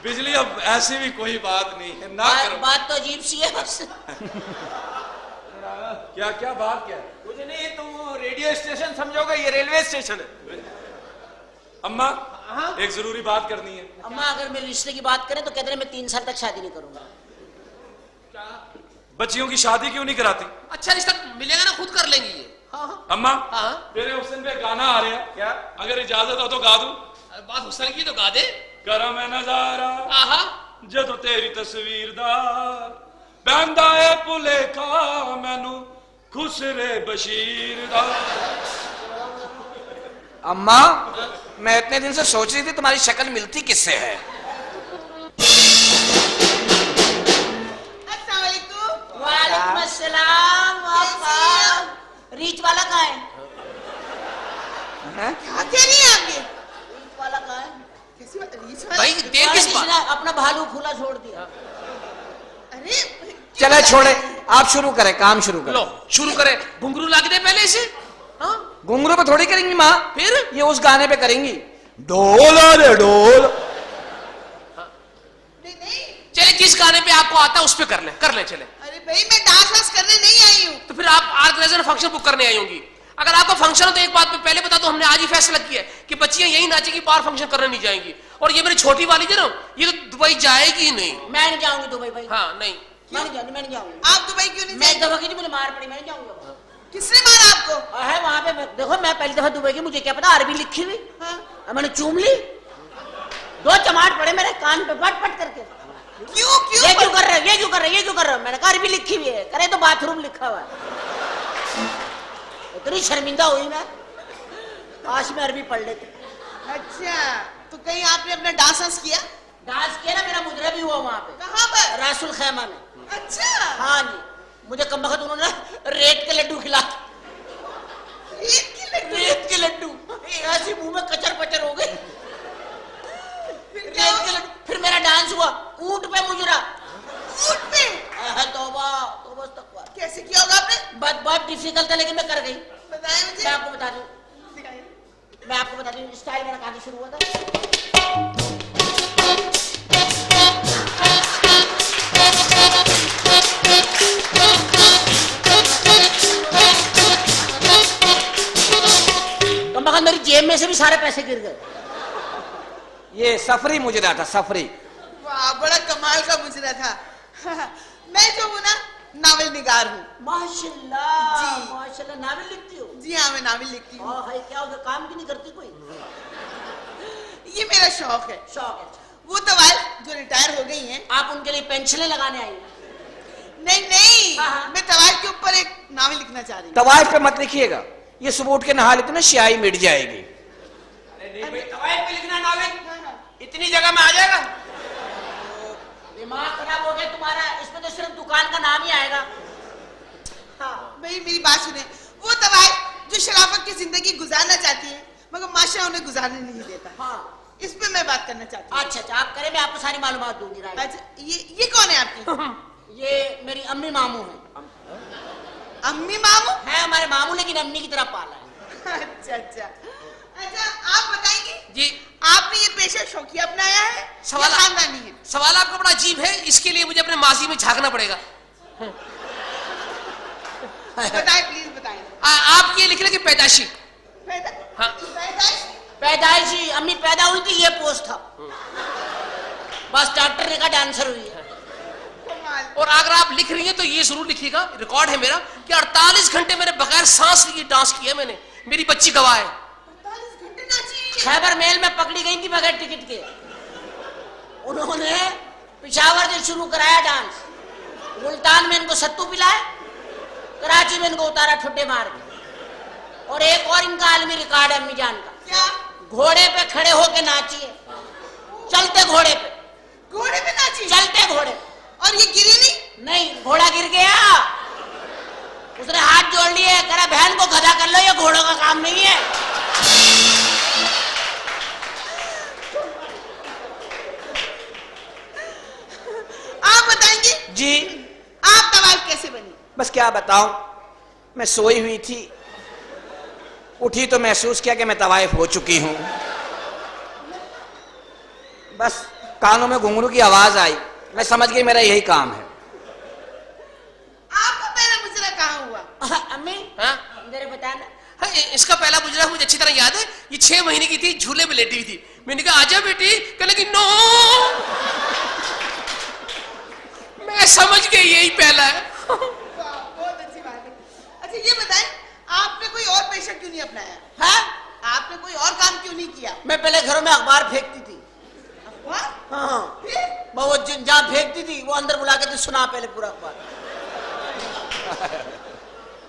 बिजली, अब ऐसी भी कोई बात नहीं है ना। बात तो अजीब सी है बस। क्या क्या बात क्या है? कुछ नहीं, तुम रेडियो स्टेशन समझोगे, ये रेलवे स्टेशन है। अम्मा, एक जरूरी बात करनी है। अम्मा, अगर मेरे रिश्ते की बात करें तो कहते हैं मैं 3 साल तक शादी नहीं करूंगा। बच्चियों की शादी क्यों नहीं कराती? अच्छा रिश्ता मिलेगा ना, खुद कर लेंगी ये। हाँ। अम्मा, हाँ। मेरे हुस्न पे गाना आ रहा है क्या? अगर इजाजत हो तो गा दूं। बात हुस्न की तो गा दे। करा मैं नजारा आहा, जदों तेरी तस्वीर दा बैंदा है भुलेखा मैनू खुसरे बशीर दा। अम्मा, मैं इतने दिन से सोच रही थी तुम्हारी शक्ल मिलती किससे है। वालेकुम अस्सलाम। रीच वाला कहाँ है? क्या नहीं आगे? रीच वाला कहाँ है? कैसी बात है? रीच वाला? भाई देर किस बात? अपना भालू खुला छोड़ दिया। अरे चले छोड़े, आप शुरू करें, काम शुरू लो करें। शुरू करें, घुंघरू लाग दे पहले इसे। हाँ घुंघरू पे थोड़ी करेंगी माँ, फिर ये उस गाने पे करेंगी, ढोल रे ढोल। नहीं नहीं, चले जिस गाने पे आपको आता है उस पे कर ले चले। अरे भाई मैं डांस वांस करने नहीं आई हूँ। तो फिर आप ऑर्गेनाइजर फंक्शन बुक करने आई होंगी। अगर आपको फंक्शन हो तो एक बात पे पहले बता दो, हमने आज ही फैसला किया है कि बच्चियां यही नाचेंगी, बाहर फंक्शन करने नहीं जाएंगी। और ये मेरी छोटी वाली जो ना, ये तो दुबई जाएगी ही नहीं। मैं नहीं जाऊंगी दुबई भाई। हाँ नहीं, मैं नहीं जाऊंगी। आप दुबई क्यों नहीं मैं जाएंगे? दफा की नहीं, मुझे मार पड़ी, मैं नहीं जाऊंगा। किसने मारा आपको? है वहां पे, देखो मैं पहली दफा दुबई की, मुझे क्या पता अरबी लिखी हुई। हाँ? अब मैंने चूम ली, 2 चमाट पड़े मेरे कान पे पट पट करके। क्यों क्यों? ये क्यों कर रहे हो, ये क्यों कर रहे हो, ये क्यों कर रहे हो? मैंने कहा अरबी लिखी हुई है, करे तो बाथरूम लिखा हुआ है। इतनी शर्मिंदा हुई मैं, काश में अरबी पढ़ लेती। अच्छा, तो कहीं आपने अपना डांस वांस किया? डांस किया ना, मेरा मुजरा भी हुआ वहां पे। कहाँ पर? रासुल खैमा में। अच्छा, हाँ जी, मुझे कम वक्त उन्होंने रेत के लड्डू खिला, रेत के लड्डू, ऐसी मुंह में कचर पचर हो गई। फिर क्या हुआ? फिर मेरा डांस हुआ ऊंट पे मुजरा। ऊंट पे? तौबा तौबा तकवा। कैसे किया होगा आपने? बहुत डिफिकल्ट था, लेकिन मैं कर गई। बताएं मुझे। मैं आपको बता दूं, दिखाइए। मैं आपको बता दूं, स्टाइल मेरा कहाँ से शुरू हुआ था। कम बखत मेरी जेब में से भी सारे पैसे गिर गए। ये सफरी मुजरा था, सफरी। वाह, बड़ा कमाल का मुजरा था। मैं जो हूँ ना, नावल निगार हूँ। माशाल्लाह जी। माशाल्लाह, नावल लिखती हो? जी हाँ, मैं नावल लिखती हूँ। हाँ, क्या हो गया, काम भी नहीं करती कोई? ये मेरा शौक है। शौक है। वो तवाल जो रिटायर हो गई हैं। आप उनके लिए पेंशनें लगाने आई हैं? नहीं नहीं, हाँ, हाँ। मैं तवाल के ऊपर एक नावल लिखना चाह रही हूँ। तवाइफ पे मत लिखिएगा, ये सुबह उठ के नहा लेते ना स्याही मिट जाएगी। तवाइफ पे लिखना नावल, इतनी जगह में आ जाएगा? दिमाग खराब हो गया तुम्हारा, इसमें तो सिर्फ दुकान का नाम ही आएगा। हाँ, भाई मेरी बात सुने। वो तवाल जो शराफत की जिंदगी गुजारना चाहती है, मगर माशा उन्हें गुजारने नहीं देता। हाँ। इस पे मैं बात करना चाहती हूँ। अच्छा, आप करें, मैं आपको सारी मालूमात दूंगी। राइट। अच्छा, ये कौन है आपकी? ये मेरी अम्मी मामू है। अम्मी मामू? है हमारे मामू, लेकिन अम्मी की तरह पाला है। अच्छा अच्छा अच्छा, आप बताएंगे जी आपने ये पेशा शौकिया अपनाया है सवाल- या खानदानी है? सवाल आपका बड़ा अजीब है, इसके लिए मुझे अपने माजी में झांकना पड़ेगा। बताएं प्लीज बताएं। आप ये लिख लें कि पैदाशी। हाँ। पैदाइशी अम्मी पैदा हुई थी, ये पोस्ट था, बस डॉक्टर ने कहा डांसर हुई है। और अगर आप लिख रही हैं तो ये जरूर लिखिएगा, रिकॉर्ड है मेरा, कि 48 घंटे मैंने बगैर सांस लिए डांस किया मैंने, मेरी बच्ची गवाह है। 48 घंटे नाची? खैबर मेल में पकड़ी गई थी बगैर टिकट के। उन्होंने पिशावर से शुरू कराया डांस, मुल्तान में इनको सत्तू पिलाए, कराची में इनको उतारा ठुड्डे मार के। और एक और इनका आलमी रिकॉर्ड है अम्मी जान का। क्या? घोड़े पे खड़े होके नाची है, चलते घोड़े पे, घोड़े पे नाची? चलते घोड़े। और ये गिरी नहीं? नहीं, घोड़ा गिर गया, उसने हाथ जोड़ लिए, कह रहा बहन को गधा कर लो, ये घोड़ों का काम नहीं है। आप बताएंगे जी आप तवाल कैसे बनी? बस क्या बताऊं, मैं सोई हुई थी, उठी तो महसूस किया कि मैं तवाइफ हो चुकी हूं। बस कानों में घुंघरू की आवाज आई, मैं समझ गई मेरा यही काम है। आपका पहला मुजरा कहाँ हुआ? अम्मी हाँ? मेरे बताना। हाँ, इसका पहला मुजरा मुझे अच्छी तरह याद है। ये 6 महीने की थी, झूले में लेटी हुई थी। मैंने कहा आजा बेटी, कहने लगी नो। मैं समझ गई यही पहला है। बहुत अच्छी बात है। अच्छा ये बताएं, आपने कोई और पेशा क्यों नहीं अपनाया? हाँ? आपने कोई और काम क्यों नहीं किया? मैं पहले घरों में अखबार फेंकती थी। अखबार? हाँ, फिर? वो जहाँ फेंकती थी वो अंदर बुला के सुना पहले पूरा अखबार।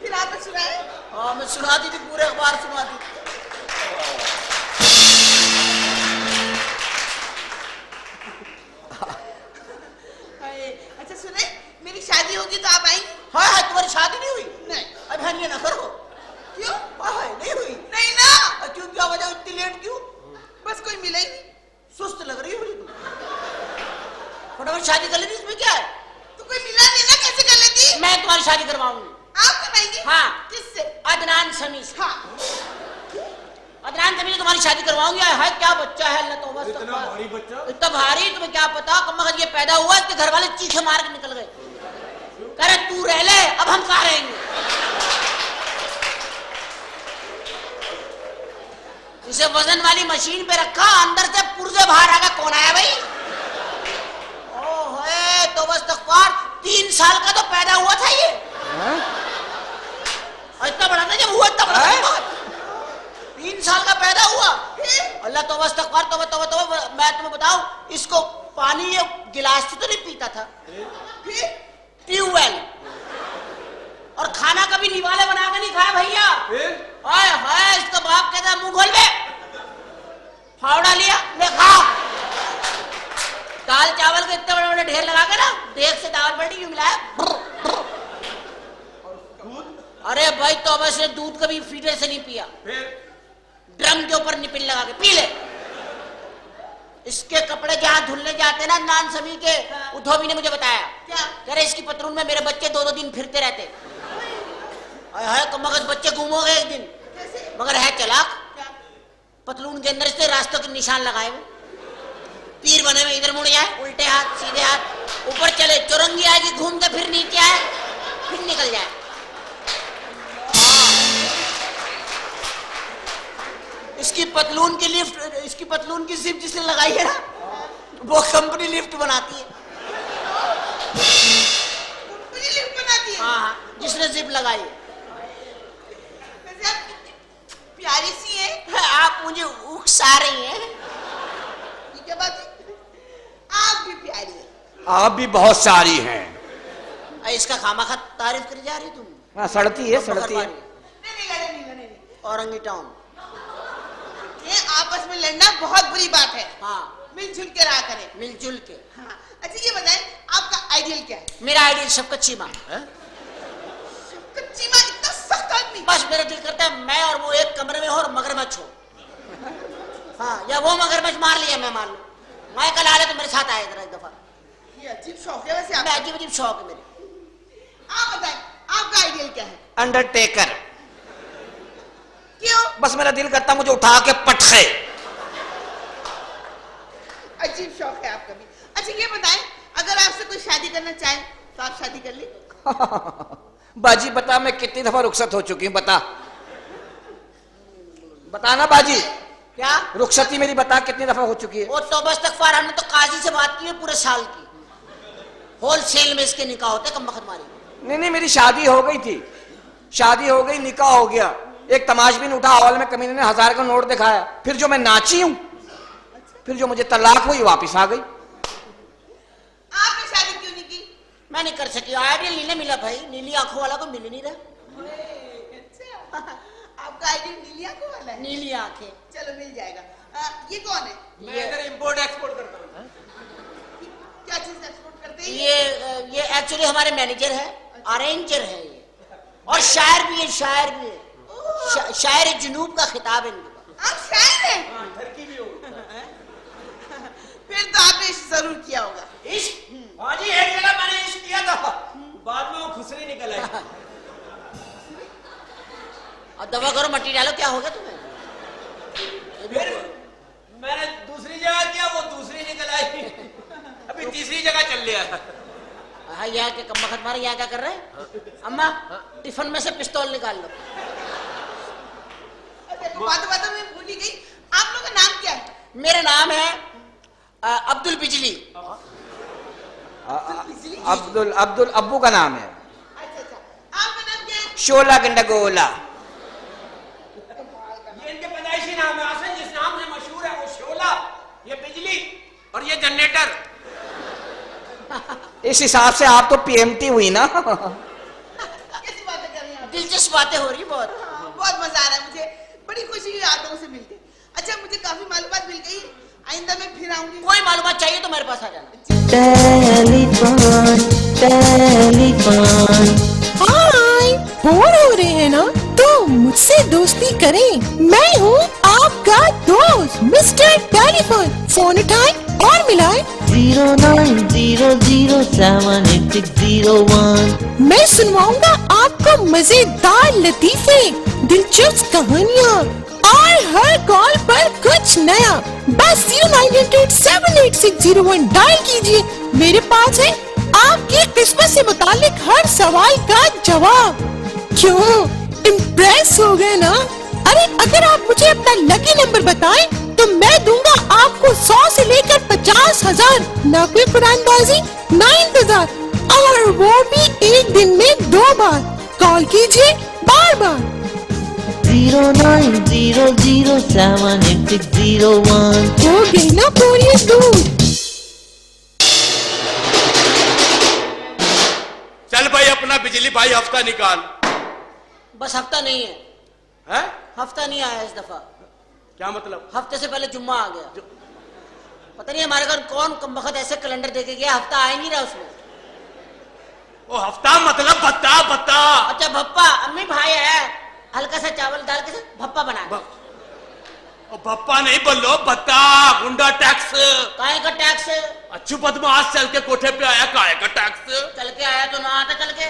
फिर आपने सुनाया? हाँ, मैं सुनाती थी, पूरे अखबार सुनाती थी। अच्छा सुने, मेरी शादी होगी तो आप आएंगी? हाँ हाँ, तुम्हारी शादी नहीं हुई? नहीं। अब ये ना करो। क्यों? हाँ, नहीं हुई। नहीं ना। क्यों, क्या वजह, इतनी लेट क्यों? बस कोई मिला ही नहीं। सुस्त लग रही है मुझे तुम। फटाफट शादी कर लेती, इसमें क्या है? तो कोई मिला नहीं ना, कैसे कर लेती? मैं तुम्हारी तुम्हारी शादी करवाऊंगी। आप कराएंगे? हाँ। किससे? अदनान समी से। हाँ। अदनान समी से तुम्हारी शादी करवाऊंगी। हाय क्या बच्चा है, अल्लाह तौबा इतना भारी बच्चा? इतना भारी, तुम्हें क्या पता कम वक्त ये पैदा हुआ, इसके घर वाले चीखे मार के निकल गए। कह रहे तू रह ले, अब हम कहाँ रहेंगे। इसे वजन वाली मशीन पे रखा, अंदर से पुर्जे बाहर आ गए। कौन आया भाई? ओह तो बस तकवार 3 साल का तो पैदा हुआ था ये। इतना बड़ा था जब हुआ, इतना बड़ा था। 3 साल का पैदा हुआ। अल्लाह तो बस तकवार, तो मैं तुम्हें बताऊं, इसको पानी ये गिलास से तो नहीं पीता था, ट्यूबवेल। और खाना कभी निवाले बना के नहीं खाया भैया। हाय हाय, इसका बाप कहता मुंह खोल बे, फावड़ा लिया ले खा। दाल चावल के इतने बड़े बड़े ढेर लगा के ना, देख से दाल बड़ी यूं मिलाया। अरे भाई तो वैसे दूध कभी फीडर से नहीं पिया, ड्रम के ऊपर निपिल लगा के पी ले। इसके कपड़े जहाँ धुलने जाते ना नान सभी के, उधोबी ने मुझे बताया। क्या? कह रहे इसकी पतलून में मेरे बच्चे 2-2 दिन फिरते रहते। हाय तो मगर बच्चे गुम हो गए एक दिन। कैसे? मगर है चालाक, क्या? पतलून के अंदर से रास्तों के निशान लगाए हुए, तीर बने हुए, इधर मुड़ जाए, उल्टे हाथ सीधे हाथ, ऊपर चले चौरंगी आएगी, घूम के फिर नीचे आए, फिर निकल जाए। इसकी पतलून की लिफ्ट, इसकी पतलून की जिप जिसने लगाई है ना, वो कंपनी लिफ्ट बनाती है। कंपनी लिफ्ट बनाती है? हाँ, जिसने जिप लगाई है। वैसे आप प्यारी सी है। आप मुझे उकसा रही हैं। ये क्या बात है? आप भी प्यारी है। आप भी बहुत सारी हैं। इसका खामाखा तारीफ करी जा रही तुम। हाँ, सड़ती है, सड़ती है। नहीं। औरंगी टाउन। ये आपस में लड़ना बहुत बुरी बात है। हाँ, मिलजुल के रहा करें। मिलजुल के। हाँ। अच्छा ये बताएं, आपका आइडियल क्या है? मेरा आइडियल शफकत चीमा। कच्ची माँ, इतना सख्त आदमी। बस मेरा दिल करता है मैं और वो एक कमरे में हो और मगरमच्छ हो। हाँ, या वो मगरमच्छ मार लिया मैं मान लो, मैं कल आ रहा तो मेरे साथ आया जरा एक दफा। ये अजीब शौक है वैसे मैं आपका। अजीब अजीब शौक है मेरे। आप बताएं, आपका आइडियल क्या है? अंडरटेकर। क्यों? बस मेरा दिल करता मुझे उठा के पटखे। अजीब शौक है आपका भी। अच्छा ये बताएं, अगर आपसे कोई शादी करना चाहे तो आप शादी कर ले? बाजी बता, मैं कितनी दफा रुखसत हो चुकी हूँ, बताना बाजी। क्या रुखसती मेरी बता कितनी दफा हो चुकी है? वो तो बस तक फार, हमने तो काजी से बात की है पूरे साल की, होलसेल में इसके निकाह होते कम वक्त मारी। नहीं, मेरी शादी हो गई थी, शादी हो गई, निकाह हो गया। एक तमाशबीन उठा, हॉल में कमीने ने 1000 का नोट दिखाया, फिर जो मैं नाची हूं, फिर जो मुझे तलाक हुई वापिस आ गई। आपने शादी क्यों नहीं की? मैं नहीं कर सकी, आइडियल नीले मिला भाई, नीली आंखों वाला को मिल नहीं रहा। अच्छा, आपका आइडियल नीली आंखों वाला है? नीली आंखें। चलो मिल जाएगा। ये कौन है? मैं इधर इंपोर्ट एक्सपोर्ट करता हूँ। क्या चीज एक्सपोर्ट करते हैं? ये एक्चुअली हमारे मैनेजर है, अरेंजर है ये, और शायर भी है, शायर भी है। शायर जुनूब का खिताब है इनका। आप शायर हैं? फिर तो आपने इश्क जरूर किया होगा। इश्क? हाँ जी, एक जगह मैंने इश्क किया था, बाद में वो खुसरी निकल आई। और दवा करो, मट्टी डालो, क्या हो गया तुम्हें? फिर मैंने दूसरी जगह किया, वो दूसरी निकल आई, अभी तीसरी जगह चल लिया। हाँ, यहाँ के कम वक्त मारे, यहाँ क्या कर रहे हैं? अम्मा टिफिन में से पिस्तौल निकाल लो। देखो बातों में भूल ही गई, आप लोगों का नाम क्या है? मेरा नाम है अब्दुल बिजली। अब्दुल अब्दुल अब्बू का नाम है। अच्छा, आपका नाम क्या है? शोला गंडगोला। ये इनके पैदाइशी नाम है, असल जिस नाम से मशहूर है वो शोला, ये बिजली और ये जनरेटर। इस हिसाब से आप तो पीएमटी हुई ना। कैसी बातें कर रही हैं आप? दिलचस्प बातें हो रही बहुत। बहुत मजा आ रहा है मुझे, बड़ी खुशी हुई आप लोगों से मिलके। अच्छा मुझे काफी मालूमात मिल गई, आइंदा मैं फिर आऊंगी। कोई मालूमात चाहिए तो मेरे पास आ जाना। हाय, बोर हो रहे हैं ना, तो मुझसे दोस्ती करें। मैं हूँ आपका दोस्त मिस्टर टेलीफोन। फोन उठाएं और मिलाएं 0900786001। मैं सुनवाऊंगा आपको मजेदार लतीफे, दिलचस्प कहानियाँ और हर कॉल पर कुछ नया। बस 0900786001 डायल कीजिए। मेरे पास है आपकी किस्मत से मुतालिक हर सवाल का जवाब। क्यों, इम्प्रेस हो गए ना? अरे अगर आप मुझे अपना लकी नंबर बताएं तो मैं दूंगा आपको 100 से लेकर 50,000। ना कोई कुरानबाजी, ना इंतजार, और वो भी एक दिन में 2 बार। कॉल कीजिए बार बार। 0900786001। हो गई ना पूरी दूर। चल भाई अपना बिजली भाई हफ्ता निकाल। बस हफ्ता नहीं है, हैं? हफ्ता नहीं आया इस दफा। क्या मतलब? हफ्ते से पहले जुम्मा आ गया। पता नहीं हमारे घर कौन कमबख्त ऐसे कैलेंडर देके गया, हफ्ता आ ही नहीं रहा उसमें। ओ हफ्ता मतलब भत्ता भत्ता। अच्छा भप्पा, अम्मी भाई है, हल्का सा चावल दाल के साथ भप्पा बना। ओ भप्पा नहीं बोलो, भत्ता, गुंडा टैक्स। काहे का टैक्स? अच्छू बदमाश चल के कोठे पे आया, काहे का टैक्स? चल के आया तो ना आता चल के।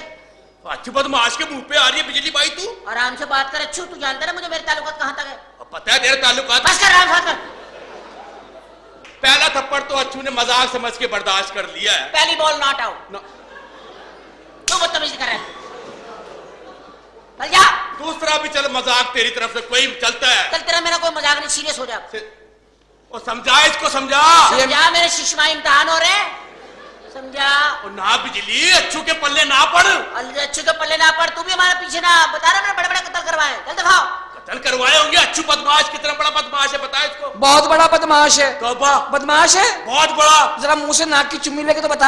अच्छू बदमाश के मुंह पे आ रही है बिजली भाई तू। आराम से बात कर। अच्छू तू जानता ना मुझे मेरे ताल्लुकात कहाँ तक है? पता है तेरे ताल्लुकात। बस कर, आराम से बात कर। पहला थप्पड़ तो अच्छू ने मजाक समझ के बर्दाश्त कर लिया है। पहली बॉल नॉट आउट। तू बदतमीजी कर रहा है, चल जा। दूसरा भी चल मजाक तेरी तरफ से कोई चलता है। चल तेरा मेरा कोई मजाक नहीं, सीरियस हो जा। ओ समझा, इसको समझा। समझा, मेरे शिशमा इम्तिहान हो रहे हैं, समझा। और ना बिजली अच्छू के पल्ले ना पड़। अच्छू के पल्ले ना पड़, तू भी हमारे पीछे ना। बता रहा मैंने बड़े बड़े कत्ल करवाए, चल दिखाओ। कत्ल करवाए होंगे। अच्छू बदमाश कितना बड़ा बदमाश है बता इसको। बहुत बड़ा बदमाश है। तौबा, बदमाश है बहुत बड़ा। जरा मुंह से नाक की चुम्मी लेके तो बता।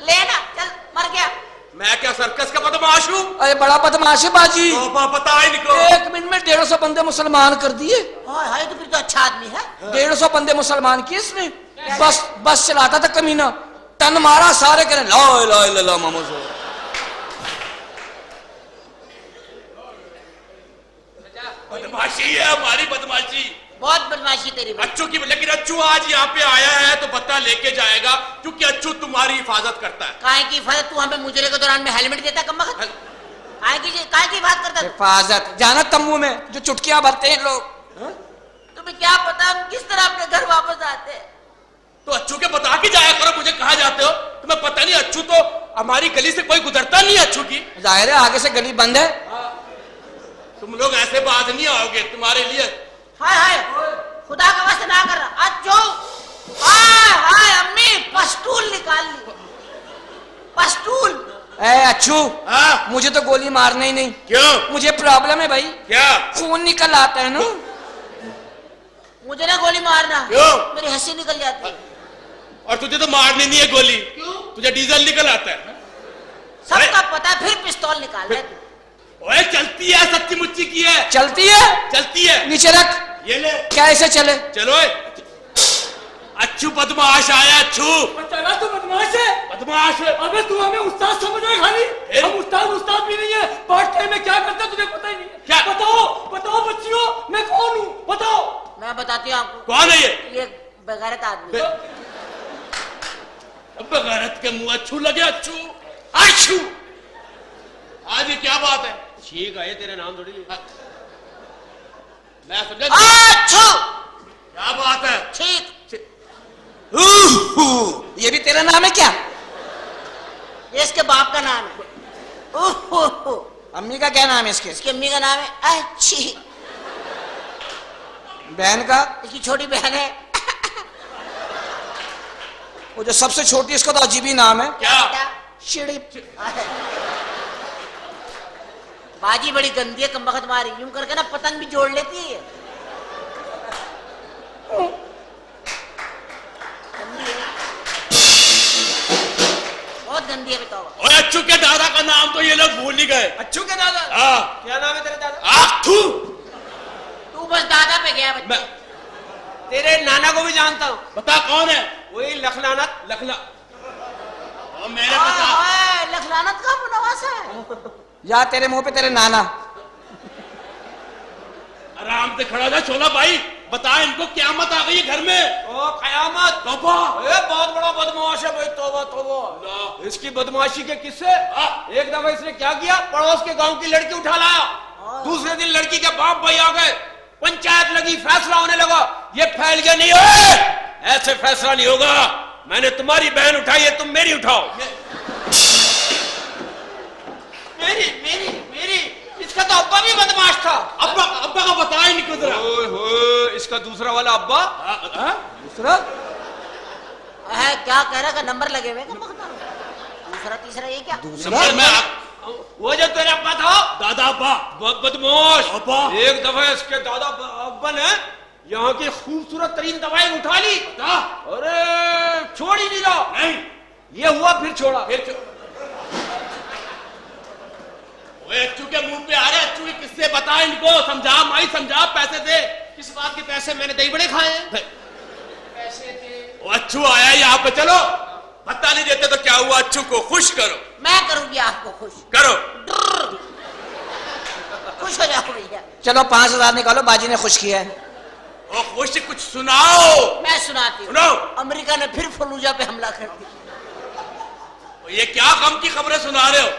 लेना, चल मर गया। मैं क्या सर्कस का बदमाश हूँ? अरे बड़ा बदमाश है बाजी। तौबा, बता इनको। 1 मिनट में 150 बंदे मुसलमान कर दिए। हाय हाय, तो फिर तो अच्छा आदमी है। 150 बंदे मुसलमान किए इसने। बस चलाता था कमीना, टन मारा, सारे करें ला इलाहा इल्लल्लाह मोहम्मद। बदमाशी है हमारी, बदमाशी। बहुत बदमाशी तेरी। अच्छू की, लेकिन अच्छू आज यहाँ पे आया है तो बत्ता लेके जाएगा, क्योंकि अच्छू तुम्हारी हिफाजत करता है। काहे की हिफाजत? तू हमें मुजरे के दौरान में हेलमेट देता है कमबख्त? काहे की बात करता है? हिफाजत जाना तम्बू में जो चुटकियां भरते हैं लोग। तुम्हें क्या पता हम किस तरह अपने घर वापस आते हैं? तो अच्छू के बता के जाया करो, मुझे कहा जाते हो तुम्हें पता नहीं। अच्छू तो हमारी गली से कोई गुजरता नहीं है। अच्छू की जाहिर है आगे से गली बंद है। तुम लोग ऐसे बात नहीं आओगे, तुम्हारे लिए। हाय हाय, खुदा का वास्ते ना कर रहा। अच्छो, हाय हाय अम्मी, पस्तूल निकाल ली, पस्तूल। ए अच्छू, हाँ? मुझे तो गोली मारना ही नहीं। क्यों? मुझे प्रॉब्लम है भाई। क्या? खून निकल आता है ना। मुझे ना गोली मारना। क्यों? मेरी हंसी निकल जाती है। और तुझे तो मारनी नहीं है गोली। क्यों? तुझे डीजल निकल आता है। सबका पता है, फिर पिस्तौल निकाल रहे तू। ओए चलती है, सच्ची मुच्ची की है। चलती है, चलती है। नीचे रख। ये ले। क्या ऐसे चले? चलो। अच्छू बदमाश आया। अच्छू चला तू बदमाश है। बदमाश है। अबे तू हमें उस्ताद समझ रहा है खाली? हम उस्ताद भी नहीं है। पार्ट टाइम में क्या करता तुझे पता ही नहीं है। क्या? बताओ बच्चियों, मैं कौन हूँ बताओ। मैं बताती हूँ आपको। कौन है ये? ये बेगैरत आदमी। बगैरत के मुंह अच्छू लगे। अच्छू अच्छू, आज ये क्या बात है? ठीक है, तेरा नाम थोड़ी। मैं समझा। अच्छो, क्या बात है? ठीक। ये भी तेरा नाम है क्या? ये इसके बाप का नाम है। अम्मी का क्या नाम है इसके? इसकी अम्मी का नाम है अच्छी। बहन का? इसकी छोटी बहन है। वो जो सबसे छोटी, इसका तो अजीब ही नाम है। क्या? चिड़ी। बाजी बड़ी गंदी है कमबख्त मारी, यूं करके ना पतंग भी जोड़ लेती है ये। गंदी है, बहुत गंदी है। बताओ। ओए अच्छू के दादा का नाम तो ये लोग भूल ही गए। अच्छू के दादा? हाँ। क्या नाम है तेरे दादा? आखू। तू बस दादा पे गया बच्चे। तेरे नाना को भी जानता हूँ। बता कौन है? वही लखलानत। लखला। और मेरे बता। लखलानत का नवास है। या तेरे मुंह पे तेरे नाना। आराम से खड़ा था छोला भाई, बता इनको क्यामत आ गई है घर में। ओ कयामत तौबा। ए बहुत बड़ा बदमाश है भाई, तौबा तौबा। इसकी बदमाशी के किस्से। एक दफा इसने क्या किया, पड़ोस के गांव की लड़की उठा लाया। दूसरे दिन लड़की के बाप भाई आ गए, पंचायत लगी, फैसला होने लगा। ये फैल गया, नहीं हो ऐसे फैसला नहीं होगा, मैंने तुम्हारी बहन उठाई है, तुम मेरी उठाओ। मेरी मेरी मेरी इसका तो अब्बा भी बदमाश था। अब्बा का बताया नहीं कुछ। ओए होए, इसका दूसरा वाला अब्बा। दूसरा है क्या कह रहा, का नंबर लगे हुए का दूसरा तीसरा ये क्या? वो जो तेरे अब्बा था, दादा अब्बा बदमाश अब्बा। एक दफा इसके दादा अब्बा ने यहाँ की खूबसूरत तरीन दवाई उठा ली। अरे छोड़ ही नहीं रहा। नहीं ये हुआ, फिर छोड़ा। अच्छू के मुंह पे आ रहे, अच्छू के किससे बता इनको, समझा माई समझा, पैसे दे। किस बात के पैसे? मैंने दही बड़े खाए हैं। पैसे दे। वो अच्छू आया यहाँ पे, चलो पता नहीं देते तो क्या हुआ, अच्छू को खुश करो। मैं करूंगी आपको खुश। करो। खुश हो जाओ भैया। चलो 5,000 निकालो, बाजी ने खुश किया है। ओ खुश कुछ सुनाओ। मैं सुनाती हूँ। सुनाओ। अमेरिका ने फिर फलूजा पे हमला कर दिया। ये क्या गम की खबरें सुना रहे हो?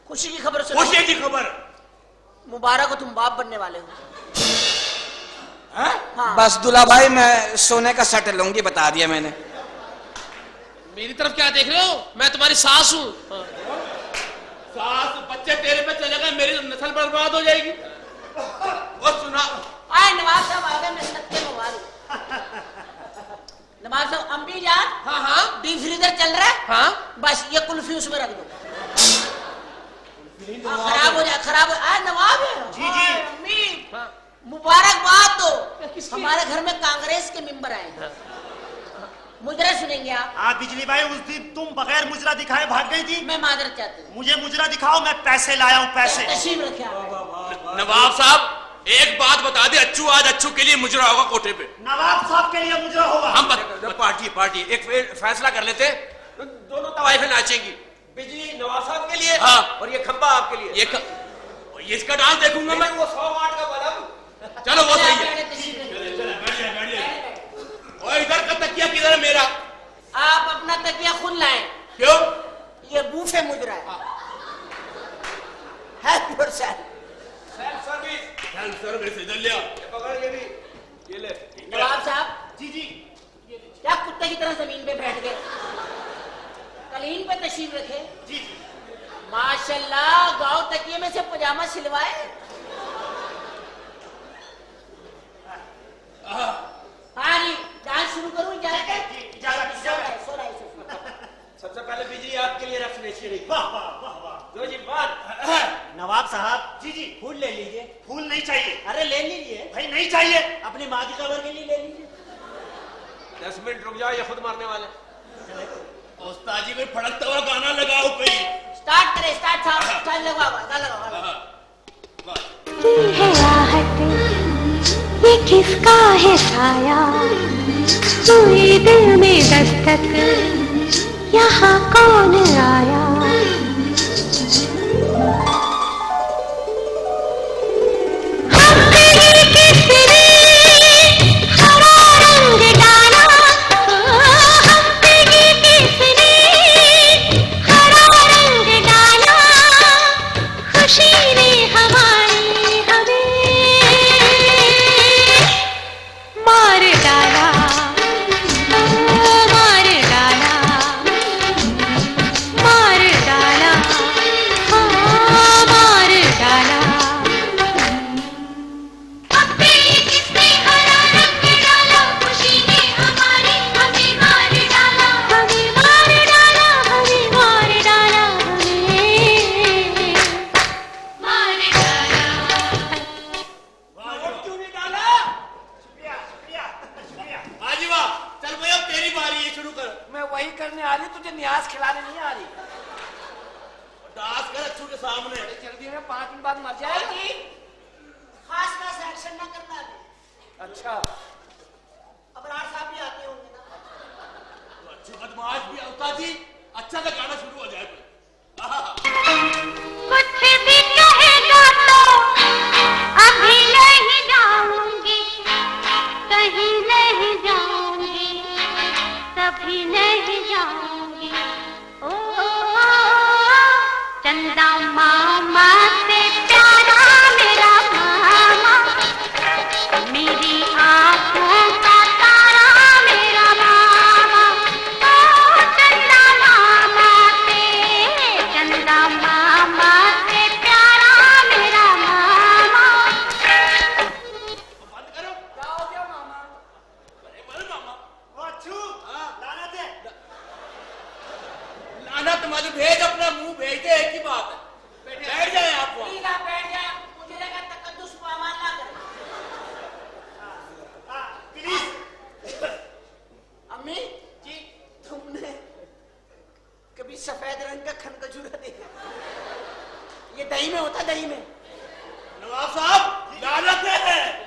खुशी की खबर सुनाओ। खुशी की खबर। मुबारक हो, तुम बाप बनने वाले हो। हाँ। बस दूल्हा भाई, मैं सोने का सेट लूंगी, बता दिया मैंने। मेरी तरफ क्या देख रहे हो? मैं तुम्हारी सास हूँ। सास बच्चे तेरे पे चले गए, मेरी नस्ल बर्बाद हो जाएगी। वो सुना। आए नवाब साहब आ गए, मैं सत्य मुबारक। नवाब साहब अम्बी जान। हाँ हाँ। डीप फ्रीजर चल रहा है। हाँ बस ये कुल्फी उसमें रख दो। खराब हो जाए, खराब हो। आए नवाब है। जी जी। अम्मी मुबारकबाद दो। हमारे घर में कांग्रेस के मेंबर आए हैं। मुजरा सुनेंगे आप? हाँ बिजली भाई, उस दिन तुम बगैर मुजरा दिखाए भाग गई थी। मैं माजरत चाहती हूँ। मुझे मुजरा दिखाओ, मैं पैसे लाया हूँ, पैसे। तशरीफ रखे आप। नवाब साहब एक बात बता दे, अच्छू आज अच्छू के लिए मुजरा होगा कोठे पे। नवाब साहब के लिए मुजरा होगा। हम पार्टी एक फैसला कर लेते, दोनों तवाइफें नाचेंगी। बिजली नवाब साहब के लिए, हाँ। और ये खंबा आपके लिए। ये इसका डांस देखूंगा मैं। वो 100 वाट का बल्ब। चलो वो सही है। तशरीफ रखिए। और इधर का तकिया किधर है मेरा? आप अपना तकिया खुद लाएं। क्यों? ये बूफे मुजरा है योर सेल्फ। सर्विस इधर लिया। ये ले। नवाब साहब। जी जी। क्या कुत्ते की तरह जमीन पे बैठ गए? कलीन पे तशरीफ रखे। जी माशाल्लाह, गांव तकिए में से पजामा सिलवाए। हाँ जी, डांस शुरू करूँ? इजाजत? सबसे पहले बिजली आपके लिए रखने चाहिए। वाह वाह वाह वाह। जो जी बात। नवाब साहब। जी जी। फूल ले लीजिए। फूल नहीं चाहिए। अरे ले लीजिए। भाई नहीं चाहिए। अपनी माँ की कबर के लिए ले लीजिए। 10 मिनट रुक जाओ, ये खुद मारने वाले। उस्ताद जी कोई फड़कता हुआ गाना लगाओ कोई। स्टार्ट करें, स्टार्ट साहब। स्टार्ट लगाओ, गाना लगाओ। है आहट, ये किसका है साया, हुई दिल में दस्तक, यहाँ कौन आया। अच्छा, अबरार साहब भी आते होंगे ना। अच्छी बदमाश भी होता जी। अच्छा सा गाना शुरू हो जाए। कुछ भी कहेगा तो अभी नहीं जाऊंगी, चंदा मामा से प्यारा मेरा मामा, मेरी आंखों का तारा मेरा मामा। ओ चंदा मामा से प्यारा मेरा मामा। बंद करो। क्या हो गया मामा? अरे बोल मामा। वो अच्छू, लानत है। लानत मत भेज, अपना मुंह भेज दे, एक ही बात है। बैठ जाए आप वहाँ। ठीक है, बैठ जा। मुझे लगा तकद्दुस पामाल ना करे। प्लीज। अम्मी जी, तुमने कभी सफेद रंग का खनखजूरा देखा? ये दही में होता, दही में। नवाब साहब, लानत है।